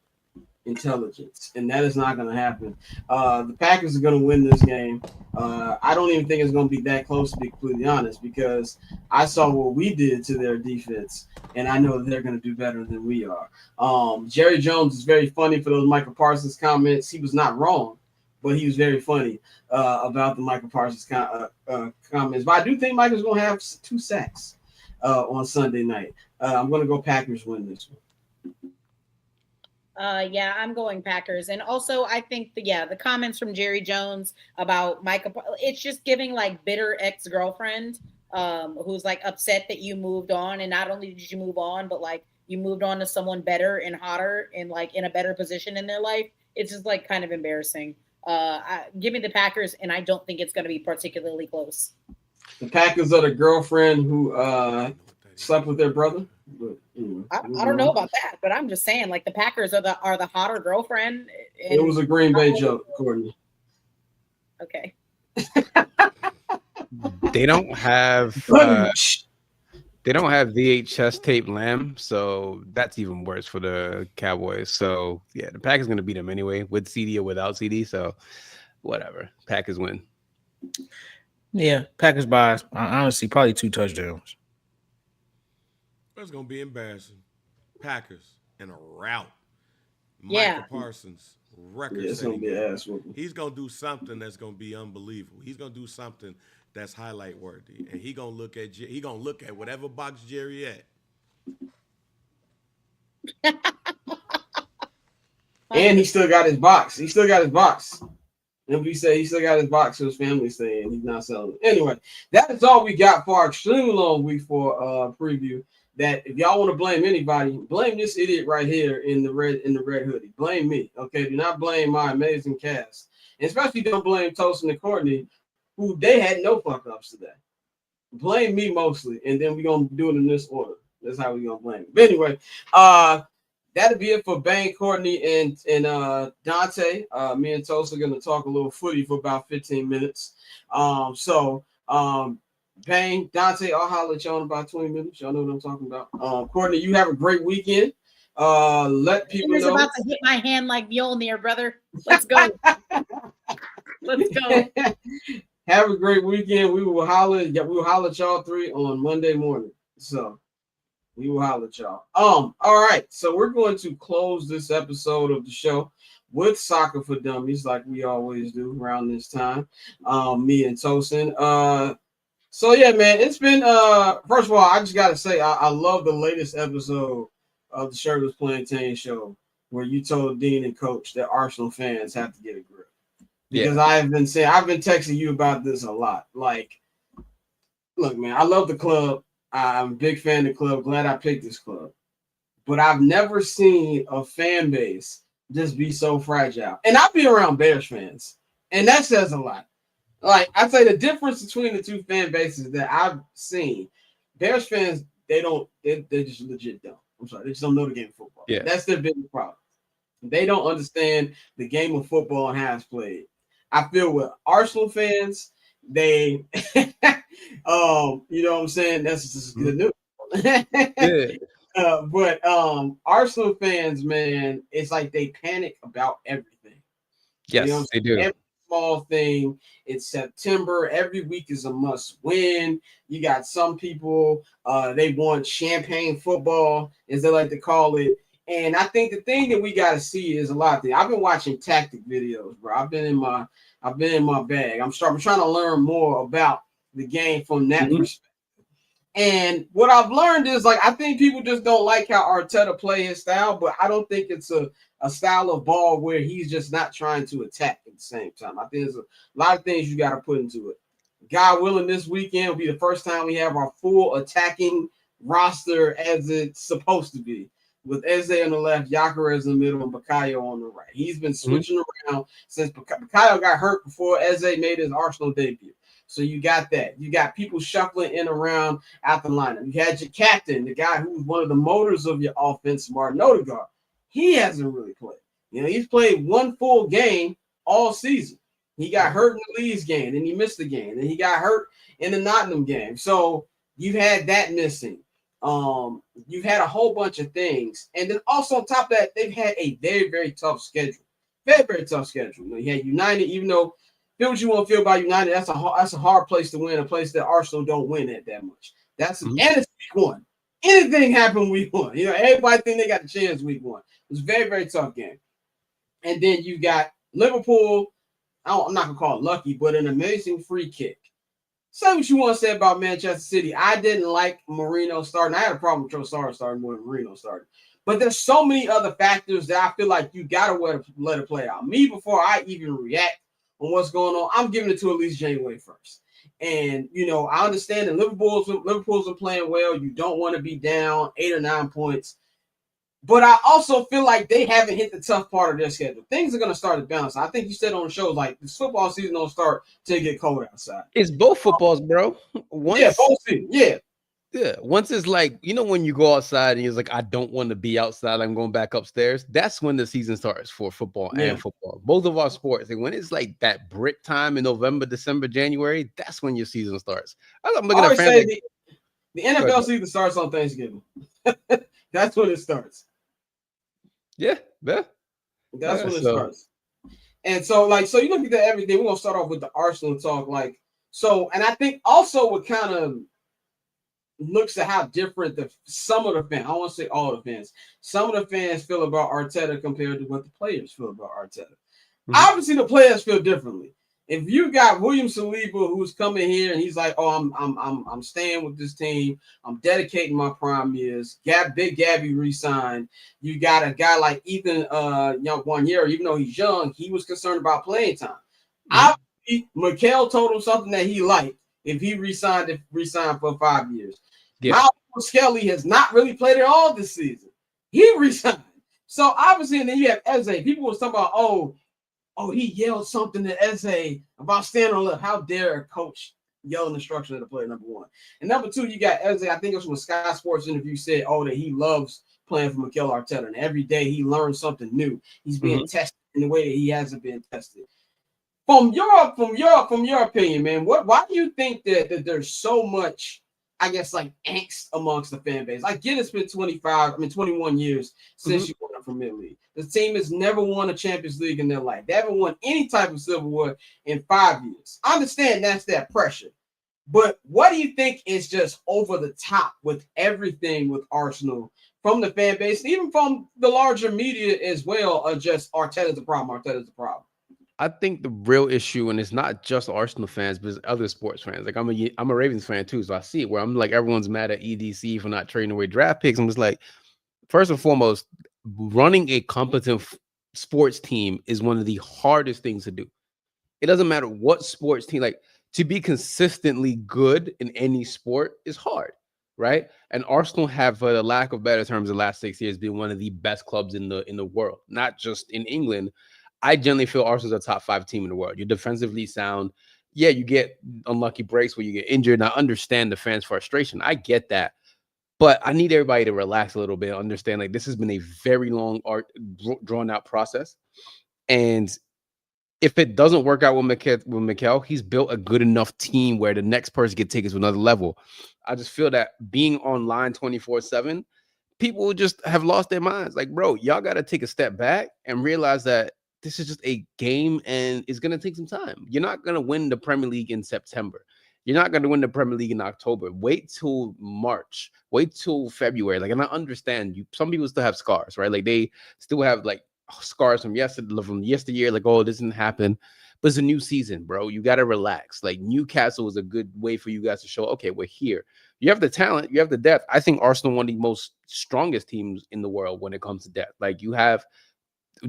intelligence, and that is not going to happen. The Packers are going to win this game. I don't even think it's going to be that close, to be completely honest, because I saw what we did to their defense, and I know that they're going to do better than we are. Jerry Jones is very funny for those Michael Parsons comments. He was not wrong, but he was very funny about the Michael Parsons comments. But I do think Michael's going to have 2 sacks on Sunday night. I'm going to go Packers win this one. Yeah, I'm going Packers. And also, I think the comments from Jerry Jones about Micah, it's just giving like bitter ex-girlfriend who's like upset that you moved on. And not only did you move on, but like you moved on to someone better and hotter and like in a better position in their life. It's just like kind of embarrassing. Give me the Packers, and I don't think it's going to be particularly close. The Packers are the girlfriend who slept with their brother. But, I don't know about that, but I'm just saying, like the Packers are the hotter girlfriend. It was a Green Bay joke, Courtney. Okay. They don't have They don't have VHS tape Lamb, so that's even worse for the Cowboys. So yeah, the Packers going to beat them anyway, with CD or without CD. So whatever, Packers win. Yeah, Packers buys. Honestly, probably 2 touchdowns. That's gonna be embarrassing. Packers in a rout. Yeah. Micah Parsons, Yeah, it's record-setting gonna be game. ass whooping. He's gonna do something that's gonna be unbelievable. He's gonna do something that's highlight worthy, and he gonna look at whatever box Jerry at. And he still got his box. And we say he still got his box, so his family's saying he's not selling it. Anyway, that is all we got for our extremely long week 4 preview. That if y'all want to blame anybody, blame this idiot right here in the red hoodie. Blame me, okay? Do not blame my amazing cast, and especially don't blame Tosin and Courtney, who they had no fuck ups today. Blame me mostly, and then we're gonna do it in this order. That's how we're gonna blame it. But anyway, that'll be it for Bang, Courtney, and Dante. Me and Tosin are gonna talk a little footy for about 15 minutes. Bang, Dante, I'll holler at y'all in about 20 minutes. Y'all know what I'm talking about. Courtney, you have a great weekend. Let people know. About to hit my hand like Mjolnir, brother. Let's go. Let's go. Have a great weekend. We will holler at y'all 3 on Monday morning. So we will holler at y'all. All right. So we're going to close this episode of the show with Soccer for Dummies, like we always do around this time. Me and Tosin. So yeah, man, it's been first of all, I just gotta say I love the latest episode of the Shirtless Plantain show where you told Dean and Coach that Arsenal fans have to get a grip. Because I've been texting you about this a lot. Like, look, man, I love the club. I'm a big fan of the club. Glad I picked this club. But I've never seen a fan base just be so fragile. And I've been around Bears fans, and that says a lot. Like, I'd say the difference between the two fan bases that I've seen, Bears fans, they just legit don't. I'm sorry, they just don't know the game of football. Yeah. That's their biggest problem. They don't understand the game of football and how it's played. I feel with Arsenal fans, they, you know what I'm saying? That's just the new. But Arsenal fans, man, it's like they panic about everything. Yes, you know they do. Every small thing. It's September. Every week is a must win. You got some people, they want champagne football, as they like to call it. And I think the thing that we got to see is a lot of things. I've been watching tactic videos, bro. I've been in my bag. I'm trying to learn more about the game from that perspective. And what I've learned is, like, I think people just don't like how Arteta play his style, but I don't think it's a style of ball where he's just not trying to attack at the same time. I think there's a lot of things you got to put into it. God willing, this weekend will be the first time we have our full attacking roster as it's supposed to be, with Eze on the left, Gyökeres in the middle, and Bukayo on the right. He's been switching around since Bukayo got hurt before Eze made his Arsenal debut. So you got that. You got people shuffling in around at the lineup. You had your captain, the guy who's one of the motors of your offense, Martin Odegaard. He hasn't really played. You know, he's played one full game all season. He got hurt in the Leeds game, then he missed the game, then he got hurt in the Nottingham game. So you've had that missing. You've had a whole bunch of things. And then also on top of that, they've had a very, very tough schedule. Very, very tough schedule. You know, you had United, even though feel what you want to feel about United, that's a hard place to win, a place that Arsenal don't win at that much. And it's week 1. Anything happened week 1. You know, everybody think they got the chance week 1. It was a very, very tough game. And then you got Liverpool. I'm not gonna call it lucky, but an amazing free kick. Say what you want to say about Manchester City. I didn't like Mourinho starting. I had a problem with Trossard starting more than Mourinho started. But there's so many other factors that I feel like you gotta let it play out. Me, before I even react on what's going on, I'm giving it to at least Janeway first. And you know, I understand that Liverpool's been playing well. You don't want to be down 8 or 9 points. But I also feel like they haven't hit the tough part of their schedule. Things are going to start to bounce. I think you said on the show, like, this football season don't start till it get cold outside. It's both footballs, bro. Both seasons. Yeah. Once it's like, you know, when you go outside and you're like, I don't want to be outside, I'm going back upstairs. That's when the season starts for football and football. Both of our sports. And when it's like that brick time in November, December, January, that's when your season starts. I'm looking at The NFL season starts on Thanksgiving. That's when it starts. Yeah. That's when it starts. And so you look at that everything. We're gonna start off with the Arsenal talk. And I think also what kind of looks at how different some of the fans, I don't want to say all the fans, some of the fans feel about Arteta compared to what the players feel about Arteta. Mm-hmm. Obviously, the players feel differently. If you got William Saliba who's coming here and he's like, "Oh, I'm staying with this team. I'm dedicating my prime years." Big Gabby re-signed. You got a guy like Ethan, young 1 year, even though he's young, he was concerned about playing time. Mm-hmm. Obviously, Mikel told him something that he liked if he re-signed for 5 years. Yeah. Miles Kelly has not really played at all this season. He re-signed. So obviously, and then you have Eze. People were talking about, oh, he yelled something to Eze about standing on left. How dare a coach yell instruction at a player, number one. And number two, you got Eze, I think it was when Sky Sports interview said, that he loves playing for Mikel Arteta. And every day he learns something new. He's being tested in the way that he hasn't been tested. From your opinion, man, why do you think that there's so much, I guess, like angst amongst the fan base? I get it's been 21 years since you won the Premier League. The team has never won a Champions League in their life. They haven't won any type of silverware in 5 years. I understand that's that pressure. But what do you think is just over the top with everything with Arsenal from the fan base, even from the larger media as well, are just Arteta's the problem. I think the real issue, and it's not just Arsenal fans, but it's other sports fans. Like I'm a Ravens fan too, so I see it where I'm like, everyone's mad at EDC for not trading away draft picks. I'm just like, first and foremost, running a competent sports team is one of the hardest things to do. It doesn't matter what sports team, like to be consistently good in any sport is hard, right? And Arsenal have, for the lack of better terms, the last 6 years been one of the best clubs in the world, not just in England. I generally feel Arsenal's a top 5 team in the world. You're defensively sound. Yeah, you get unlucky breaks where you get injured. And I understand the fans' frustration. I get that. But I need everybody to relax a little bit, understand like this has been a very long, drawn out process. And if it doesn't work out with Mikel, he's built a good enough team where the next person can take it to another level. I just feel that being online 24/7, people will just have lost their minds. Like, bro, y'all got to take a step back and realize that this is just a game and it's going to take some time. You're not going to win the Premier League in September. You're not going to win the Premier League in October. Wait till March. Wait till February. Like, and I understand some people still have scars, right? Like they still have like scars from yesteryear. Like, oh, this didn't happen. But it's a new season, bro. You got to relax. Like Newcastle is a good way for you guys to show, okay, we're here. You have the talent. You have the depth. I think Arsenal one of the most strongest teams in the world when it comes to depth. Like you have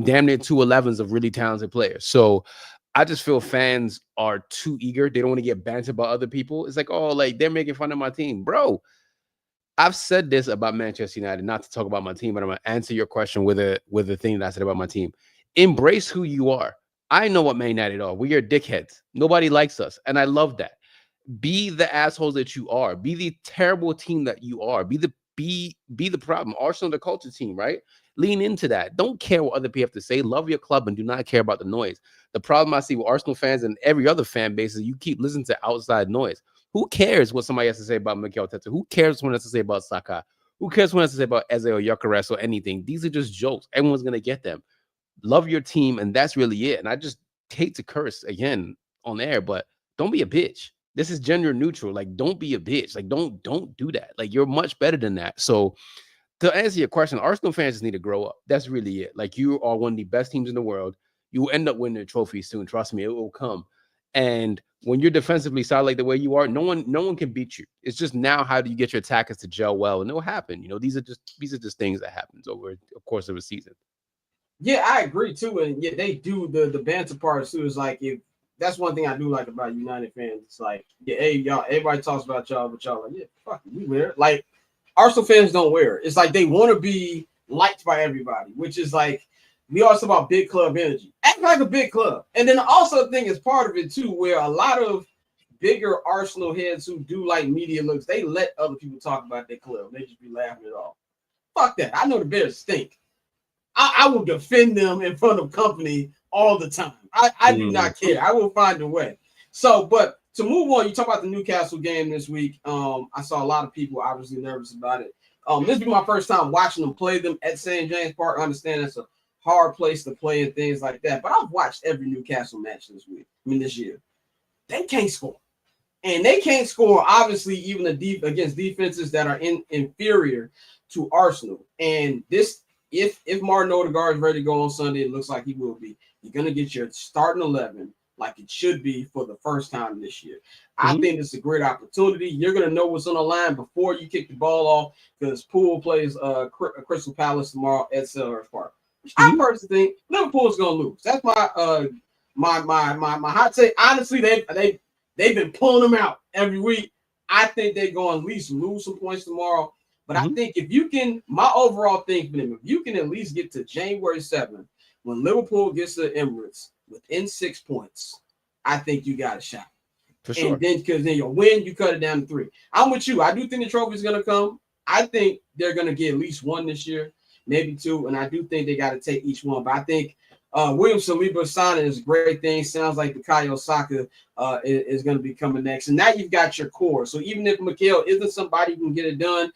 damn near 2 11s of really talented players. So I just feel fans are too eager. They don't want to get bantered by other people. It's like, oh, like they're making fun of my team. Bro, I've said this about Manchester United, not to talk about my team, but I'm going to answer your question with a thing that I said about my team. Embrace who you are. I know what Man United are. We are dickheads. Nobody likes us. And I love that. Be the assholes that you are. Be the terrible team that you are. Be the problem. Arsenal, the culture team, right? Lean into that. Don't care what other people have to say. Love your club and do not care about the noise. The problem I see with Arsenal fans and every other fan base is you keep listening to outside noise. Who cares what somebody has to say about Mikel Arteta? Who cares what someone has to say about Saka? Who cares what has to say about Eze or Gyökeres or anything? These are just jokes. Everyone's going to get them. Love your team, and that's really it. And I just hate to curse again on air, but don't be a bitch. This is gender neutral. Like, don't be a bitch. Like, don't do that. Like, you're much better than that. So to answer your question, Arsenal fans just need to grow up. That's really it. Like, you are one of the best teams in the world. You will end up winning a trophy soon. Trust me, it will come. And when you're defensively solid like the way you are, no one can beat you. It's just now how do you get your attackers to gel well, and it'll happen. You know, these are just things that happens over the course of a season. Yeah, I agree too. And yeah, they do the banter part too. Is like, if that's one thing I do like about United fans. It's like, yeah, hey, y'all, everybody talks about y'all, but y'all like, yeah, fuck it, we wear it. Like, Arsenal fans don't wear it. It's like they want to be liked by everybody, which is like, we also about big club energy. Act like a big club. And then also the thing is part of it too, where a lot of bigger Arsenal heads who do like media looks, they let other people talk about their club. They just be laughing it off. Fuck that. I know the Bears stink. I will defend them in front of company all the time. I do not care. I will find a way. So, but to move on, you talk about the Newcastle game this week. I saw a lot of people obviously nervous about it. This will be my first time watching them play them at St. James Park. I understand it's a hard place to play and things like that, but I've watched every Newcastle match this year. They can't score. And they can't score, obviously, even against defenses that are inferior to Arsenal. And this, if Martin Odegaard is ready to go on Sunday, it looks like he will be. You're going to get your starting 11 like it should be for the first time this year. I think it's a great opportunity. You're going to know what's on the line before you kick the ball off because Poole plays Crystal Palace tomorrow at Selhurst Park. I personally think Liverpool's going to lose. That's my hot take. Honestly, they've been pulling them out every week. I think they're going to at least lose some points tomorrow. But I think if you can, my overall thing for them, if you can at least get to January 7th, when Liverpool gets to Emirates within 6 points, I think you got a shot. For sure. And then because then you'll win, you cut it down to 3. I'm with you. I do think the trophy's going to come. I think they're going to get at least 1 this year, maybe 2. And I do think they got to take each one. But I think William Saliba signing is a great thing. Sounds like Bukayo Saka is going to be coming next. And now you've got your core. So even if Mikel isn't somebody who can get it done,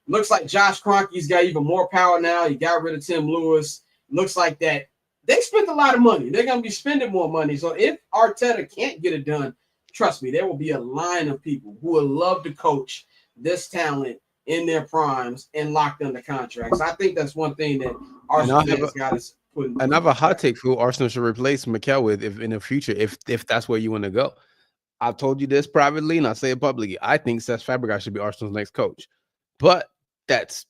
looks like Josh Kroenke's got even more power now. He got rid of Tim Lewis. Looks like that they spent a lot of money. They're going to be spending more money. So if Arteta can't get it done, trust me, there will be a line of people who will love to coach this talent in their primes and locked under contracts. I think that's one thing that Arsenal has got us put in. And I have a hot take for who Arsenal should replace Mikel with if in the future, if that's where you want to go. I've told you this privately and I say it publicly. I think Cesc Fabregas should be Arsenal's next coach. But that's,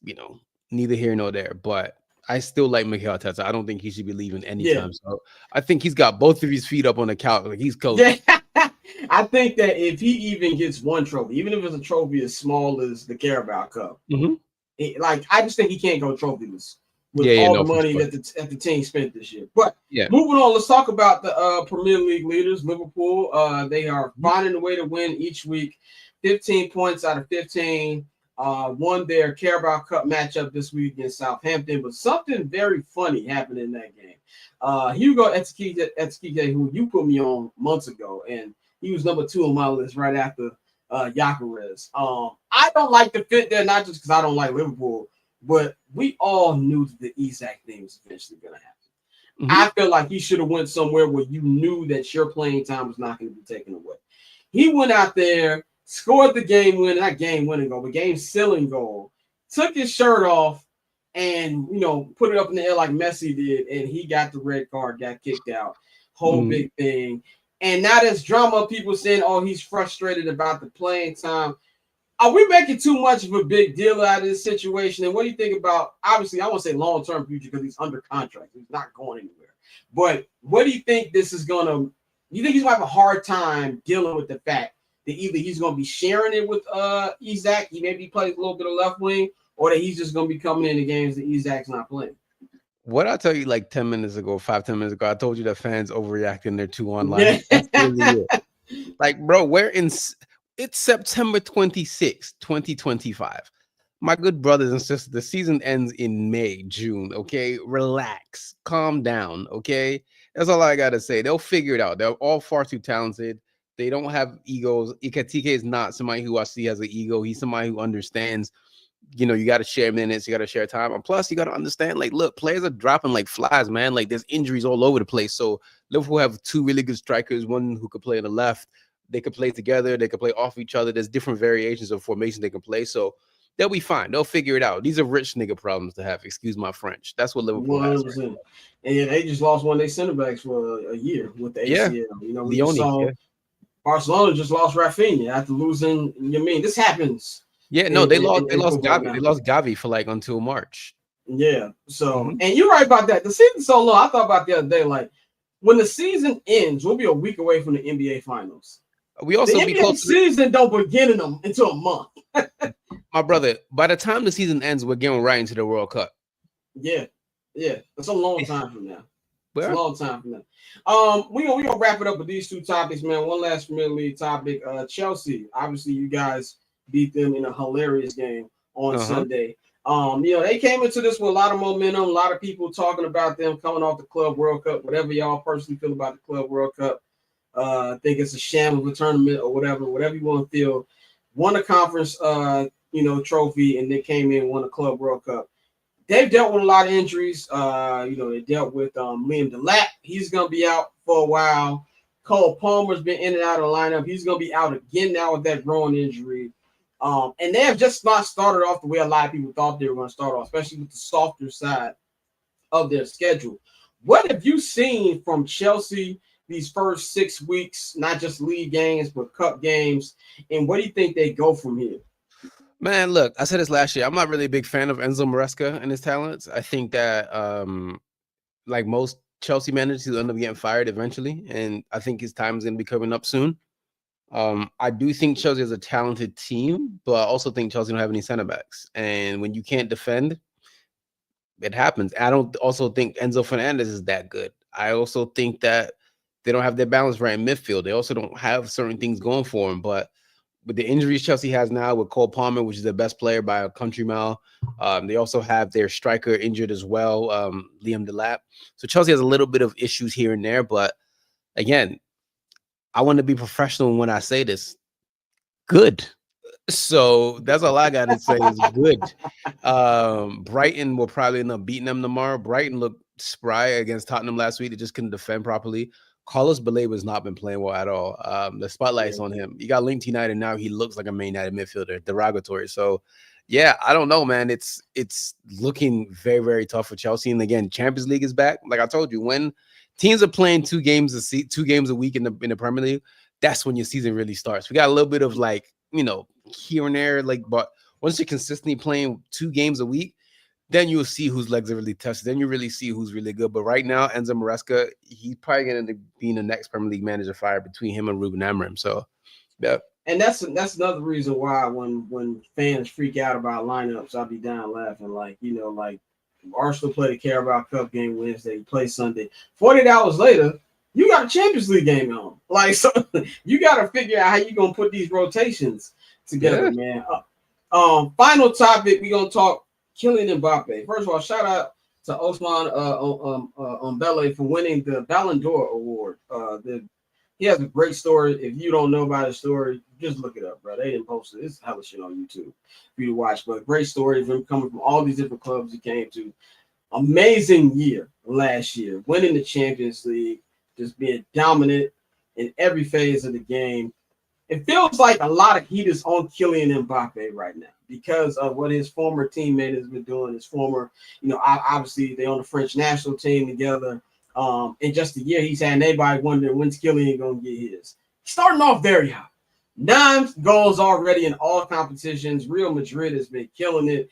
neither here nor there. But I still like Mikel Arteta. I don't think he should be leaving anytime. So I think he's got both of his feet up on the couch. Like he's coaching. Yeah. I think that if he even gets one trophy, even if it's a trophy as small as the Carabao Cup, I just think he can't go trophyless with all the money that the team spent this year. But moving on, let's talk about the Premier League leaders, Liverpool. They are finding a way to win each week, 15 points out of 15. Won their Carabao Cup matchup this week against Southampton, but something very funny happened in that game. Hugo Ekitike, who you put me on months ago, and he was number 2 on my list right after Gyökeres. I don't like the fit there, not just because I don't like Liverpool, but we all knew that the Isak thing was eventually going to happen. I feel like he should have went somewhere where you knew that your playing time was not going to be taken away. He went out there, scored the game-winning goal, but game-sealing goal, took his shirt off and, put it up in the air like Messi did, and he got the red card, got kicked out. Whole big thing. And now there's drama, people saying, he's frustrated about the playing time. Are we making too much of a big deal out of this situation? And what do you think about, obviously, I won't say long-term future because he's under contract. He's not going anywhere. But what do you think this is going to – you think he's going to have a hard time dealing with the fact that either he's going to be sharing it with Isak, he maybe plays a little bit of left wing, or that he's just going to be coming into games that Isak's not playing? What I tell you like 10 minutes ago, 5-10 minutes ago, I told you that fans overreacting their 2 online. That's really it. Like, bro, it's September 26, 2025. My good brothers and sisters, the season ends in May, June, okay? Relax. Calm down, okay? That's all I got to say. They'll figure it out. They're all far too talented. They don't have egos. Ekitike is not somebody who I see has an ego. He's somebody who understands, you got to share minutes. You got to share time. And plus, you got to understand, look, players are dropping like flies, man. There's injuries all over the place. So Liverpool have 2 really good strikers, one who could play on the left. They could play together. They could play off each other. There's different variations of formation they can play. So they'll be fine. They'll figure it out. These are rich nigga problems to have. Excuse my French. That's what Liverpool has. Right? And they just lost one of their center backs for a year with the ACL. We saw Barcelona just lost Rafinha after losing. This happens. Yeah, no, they lost Gavi. They lost Gavi for until March. Yeah. So, and you're right about that. The season's so long. I thought about the other day, when the season ends, we'll be a week away from the NBA Finals. We also the NBA season don't begin until a month. My brother, by the time the season ends, we're getting right into the World Cup. Yeah. It's a long time from now. It's a long time from now. We're gonna wrap it up with these 2 topics, man. One last Premier League topic. Chelsea. Obviously, you guys beat them in a hilarious game on Sunday. They came into this with a lot of momentum, a lot of people talking about them coming off the Club World Cup, whatever y'all personally feel about the Club World Cup. I think it's a sham of a tournament or whatever you want to feel. Won a conference, trophy, and then came in and won a Club World Cup. They've dealt with a lot of injuries. They dealt with Liam DeLapp. He's going to be out for a while. Cole Palmer's been in and out of the lineup. He's going to be out again now with that groin injury. And they have just not started off the way a lot of people thought they were going to start off, especially with the softer side of their schedule. What have you seen from Chelsea these first 6 weeks, not just league games, but cup games? And what do you think they go from here? Man, look, I said this last year. I'm not really a big fan of Enzo Maresca and his talents. I think that, like most Chelsea managers, he'll end up getting fired eventually. And I think his time is going to be coming up soon. I do think Chelsea is a talented team, but I also think Chelsea don't have any center backs. And when you can't defend, it happens. I don't also think Enzo Fernandez is that good. I also think that they don't have their balance right in midfield. They also don't have certain things going for them. But with the injuries Chelsea has now with Cole Palmer, which is their best player by a country mile, they also have their striker injured as well, Liam Delap. So Chelsea has a little bit of issues here and there. But again, I want to be professional when I say this. Good. So that's all I got to say is good. Brighton will probably end up beating them tomorrow. Brighton looked spry against Tottenham last week. They just couldn't defend properly. Carlos Baleba has not been playing well at all. The spotlight's on him. He got linked United now. He looks like a Man United midfielder, derogatory. So, yeah, I don't know, man. It's looking very, very tough for Chelsea. And again, Champions League is back. Like I told you, when teams are playing 2 games a week in the Premier League, that's when your season really starts. We got a little bit of here and there, but once you're consistently playing 2 games a week, then you'll see whose legs are really tested. Then you really see who's really good. But right now, Enzo Maresca, he's probably going to be the next Premier League manager fired between him and Ruben Amorim. So, yeah. And that's another reason why when fans freak out about lineups, I'll be down laughing. Arsenal play the Carabao Cup game Wednesday, play Sunday. 48 hours later, you got a Champions League game on. So you got to figure out how you're going to put these rotations together, man. Final topic, we're going to talk Kylian Mbappe. First of all, shout out to Osman Dembele for winning the Ballon d'Or award. He has a great story. If you don't know about his story, just look it up, bro. They didn't post it. It's hella shit on YouTube for you to watch. But great story of him coming from all these different clubs he came to. Amazing year last year, winning the Champions League, just being dominant in every phase of the game. It feels like a lot of heat is on Kylian Mbappe right now because of what his former teammate has been doing. His former, obviously they on the French national team together. In just a year, he's had everybody wondering when's Kylian going to get his. Starting off very hot. 9 goals already in all competitions. Real Madrid has been killing it.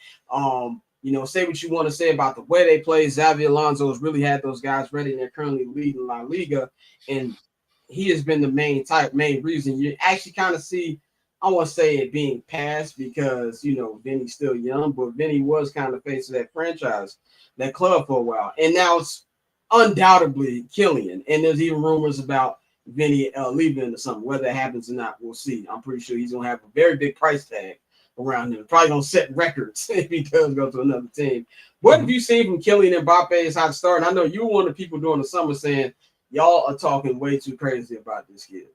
Say what you want to say about the way they play. Xavi Alonso has really had those guys ready, and they're currently leading La Liga. And he has been the main reason. You actually kind of see, I want to say it being passed because, Vinny's still young, but Vinny was kind of face of that franchise, that club for a while. And now it's undoubtedly Kylian. And there's even rumors about Vinny leaving or something. Whether it happens or not, we'll see. I'm pretty sure he's going to have a very big price tag around him. Probably going to set records if he does go to another team. What have you seen from Kylian Mbappe is how to start? And I know you were one of the people during the summer saying, y'all are talking way too crazy about this kid.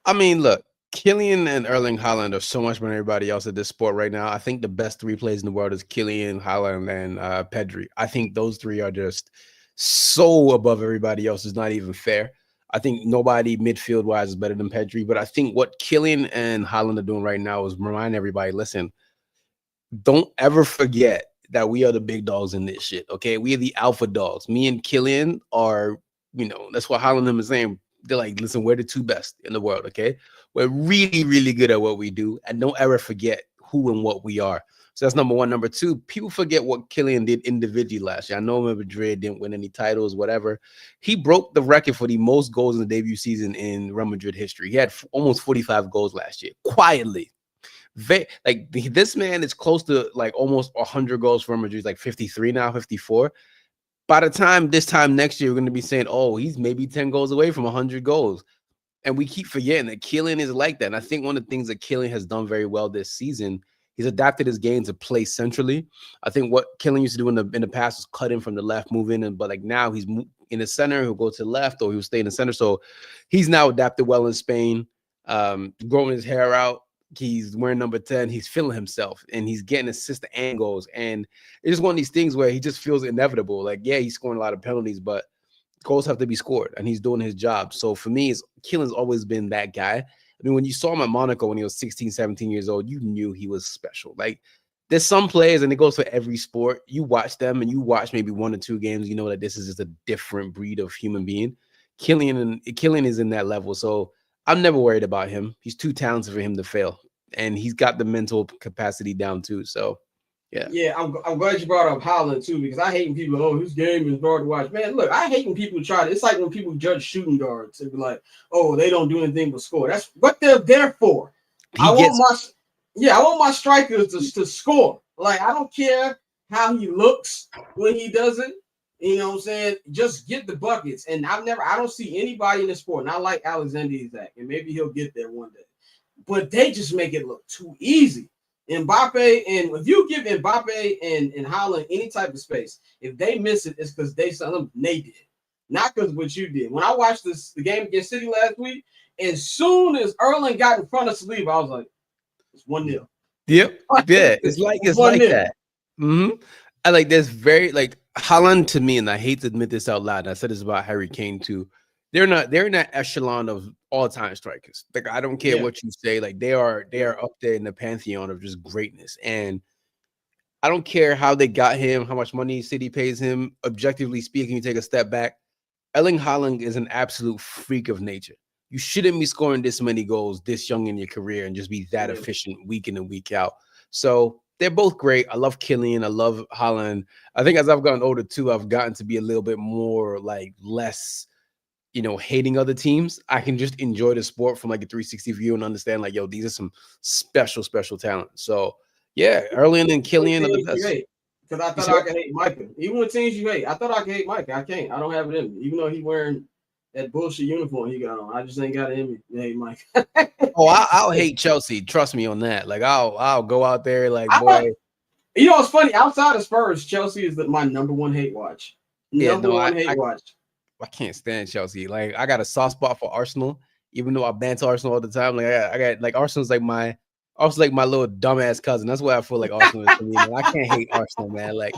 I mean, look, Kylian and Erling Haaland are so much more than everybody else at this sport right now. I think the best 3 players in the world is Kylian, Haaland, and Pedri. I think those 3 are just so above everybody else. It's not even fair. I think nobody midfield-wise is better than Pedri. But I think what Kylian and Haaland are doing right now is remind everybody, listen, don't ever forget that we are the big dogs in this shit, okay? We are the alpha dogs. Me and Kylian are, that's what Haaland and them is saying. They're like, listen, we're the 2 best in the world, okay? We're really, really good at what we do, and don't ever forget who and what we are. So that's number 1. Number 2, people forget what Kylian did individually last year. I know Madrid didn't win any titles, whatever. He broke the record for the most goals in the debut season in Real Madrid history. He had almost 45 goals last year, quietly. This man is close to almost 100 goals for Real Madrid. He's 53 now, 54. By the time this time next year, we're going to be saying, oh, he's maybe 10 goals away from 100 goals. And we keep forgetting that Kylian is like that. And I think one of the things that Kylian has done very well this season He's adapted his game to play centrally. I think what Killian used to do in the past was cut in from the left, move in, but like now he's in the center. He'll go to the left or he'll stay in the center. So he's now adapted well in Spain, growing his hair out. He's wearing number 10. He's feeling himself and he's getting assist and goals. And it's just one of these things where he just feels inevitable. Like, yeah, he's scoring a lot of penalties, but goals have to be scored and he's doing his job. So for me, Killian's always been that guy. I mean, when you saw him at Monaco when he was 16, 17 years old, you knew he was special. Like, there's some players, and it goes for every sport. You watch them and you watch maybe 1 or 2 games, you know that this is just a different breed of human being. Killian is in that level. So I'm never worried about him. He's too talented for him to fail. And he's got the mental capacity down too. So, yeah. Yeah, I'm glad you brought up Haaland too, because I hate when people, oh, this game is hard to watch. Man, look, I hate when people try to, it's like when people judge shooting guards and be like, oh, they don't do anything but score. That's what they're there for. I want my strikers to score. Like, I don't care how he looks when he does it. You know what I'm saying? Just get the buckets. And I don't see anybody in the sport, not like Alexander Isak, and maybe he'll get there one day. But they just make it look too easy. Mbappe, and if you give Mbappe and Haaland any type of space, if they miss it, it's because they did. Not because what you did. When I watched the game against City last week, as soon as Erling got in front of Saliba, I was like, it's 1-0. Yep. Yeah. It's like that. Mm-hmm. I like there's very like Haaland to me, and I hate to admit this out loud. And I said this about Harry Kane too. They're in that echelon of all-time strikers. Like, I don't care what you say. Like, they are up there in the pantheon of just greatness. And I don't care how they got him, how much money City pays him. Objectively speaking, you take a step back. Erling Haaland is an absolute freak of nature. You shouldn't be scoring this many goals this young in your career and just be that efficient week in and week out. So they're both great. I love Killian. I love Haaland. I think as I've gotten older too, I've gotten to be a little bit more like less, hating other teams. I can just enjoy the sport from like a 360 view and understand like, yo, these are some special talent. So yeah, Erling and Killian are the best. Because I thought I could hate Micah. Even with teams you hate, I thought I could hate Micah. I can't. I don't have it in me. Even though he's wearing that bullshit uniform he got on, I just ain't got it in me to hate Micah. I'll hate Chelsea. Trust me on that. Like, I'll go out there like, boy. It's funny. Outside of Spurs, Chelsea is my number 1 hate watch. Number one hate watch. I can't stand Chelsea. Like, I got a soft spot for Arsenal, even though I banter Arsenal all the time. Like, I got like Arsenal's like my little dumbass cousin. That's why I feel like Arsenal is for me. Man. I can't hate Arsenal, man. Like,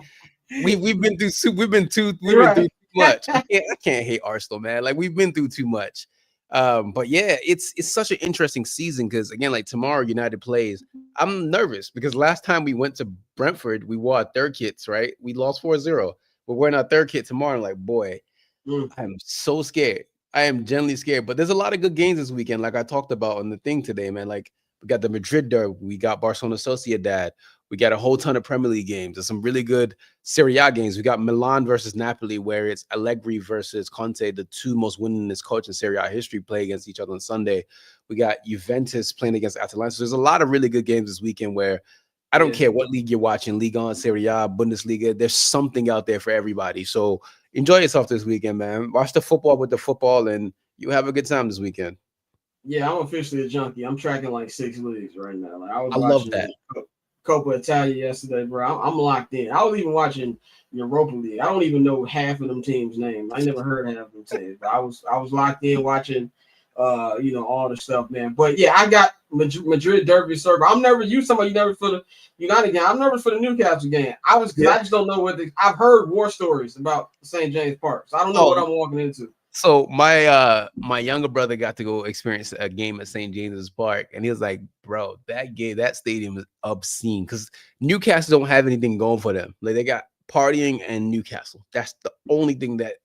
we've been through too much. I can't hate Arsenal, man. Like, we've been through too much. But yeah, it's such an interesting season because again, like tomorrow United plays. I'm nervous because last time we went to Brentford, we wore our 3rd kits, right? We lost 4-0. We're wearing our 3rd kit tomorrow. I'm like, boy, I'm so scared. I am genuinely scared. But there's a lot of good games this weekend, like I talked about on the thing today, man. Like, we got the Madrid derby, we got Barcelona Sociedad, we got a whole ton of Premier League games. There's some really good Serie A games. We got Milan versus Napoli, where it's Allegri versus Conte, the 2 most winningest coach in Serie A history, play against each other on Sunday. We got Juventus playing against Atalanta. So there's a lot of really good games this weekend where I don't care what league you're watching, Liga 1, Serie A, Bundesliga. There's something out there for everybody. So enjoy yourself this weekend, man. Watch the football with the football, and you have a good time this weekend. Yeah, I'm officially a junkie. I'm tracking like 6 leagues right now. Like, I love that. Copa Italia yesterday, bro. I'm locked in. I was even watching Europa League. I don't even know half of them teams' names. I never heard half of them teams. But I was locked in watching, all the stuff, man. But yeah, I got Madrid derby server. I'm nervous. You nervous for the United game. I'm nervous for the Newcastle game. I just don't know I've heard war stories about St. James Park, so I don't know what I'm walking into. So my younger brother got to go experience a game at St. James's Park, and he was like, bro, that stadium is obscene because Newcastle don't have anything going for them. Like, they got partying and Newcastle. That's the only thing that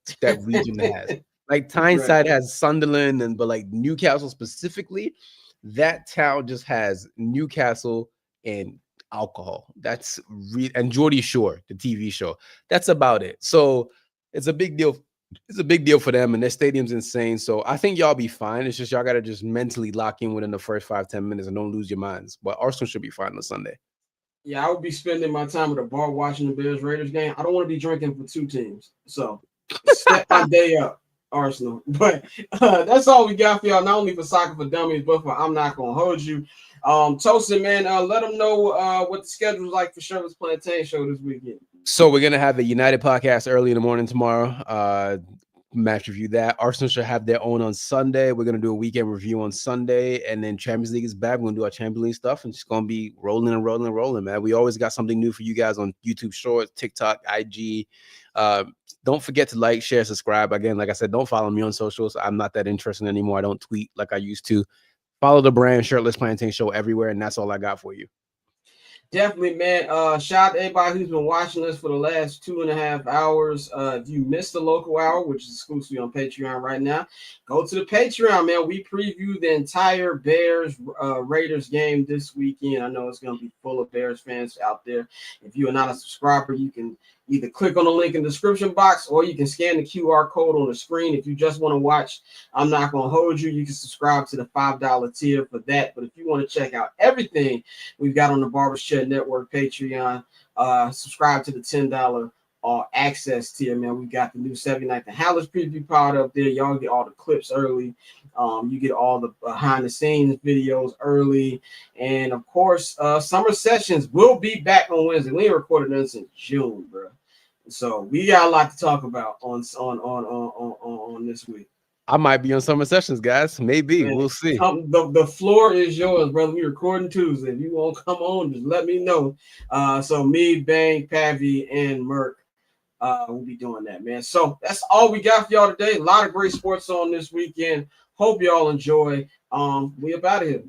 region has. Like, Tyneside has Sunderland, but like Newcastle specifically, that town just has Newcastle and alcohol. That's and Geordie Shore, the TV show. That's about it. So it's a big deal. It's a big deal for them, and their stadium's insane. So I think y'all be fine. It's just y'all got to just mentally lock in within the first 5-10 minutes and don't lose your minds. But Arsenal should be fine on Sunday. Yeah, I would be spending my time at a bar watching the Bears-Raiders game. I don't want to be drinking for 2 teams. So step my day up. Arsenal. But that's all we got for y'all, not only for Soccer for Dummies, but for I'm Not Gonna Hold You. Tosin, man, let them know what the schedule is like for Shirtless Plantain Show this weekend. So we're gonna have the United podcast early in the morning tomorrow. Match review that. Arsenal should have their own on Sunday. We're gonna do a weekend review on Sunday, and then Champions League is back. We're gonna do our Champions League stuff, and it's gonna be rolling and rolling and rolling, man. We always got something new for you guys on YouTube Shorts, TikTok, IG. Don't forget to like, share, subscribe. Again, like I said, don't follow me on socials. I'm not that interesting anymore. I don't tweet like I used to. Follow the brand Shirtless Plantain Show everywhere, and that's all I got for you. Definitely, man. Shout out to everybody who's been watching us for the last 2.5 hours. If you missed the local hour, which is exclusively on Patreon right now, go to the Patreon, man. We preview the entire Bears Raiders game this weekend. I know it's going to be full of Bears fans out there. If you are not a subscriber, you can either click on the link in the description box or you can scan the QR code on the screen. If you just want to watch I'm Not Gonna Hold You, you can subscribe to the $5 tier for that. But if you want to check out everything we've got on the Barber's Chair Network Patreon, subscribe to the $10 access tier, man. We got the new 79th and Hallis preview pod up there. Y'all get all the clips early. You get all the behind the scenes videos early. And of course, summer sessions will be back on Wednesday. We ain't recorded none since June, bro. So we got a lot to talk about on this week. I might be on summer sessions, guys. Maybe. Man, we'll see. The floor is yours, brother. We recording Tuesday. If you want to come on, just let me know. So me, Bang, Pavi, and Merk we'll be doing that, man. So that's all we got for y'all today. A lot of great sports on this weekend. Hope y'all enjoy. We up out of here.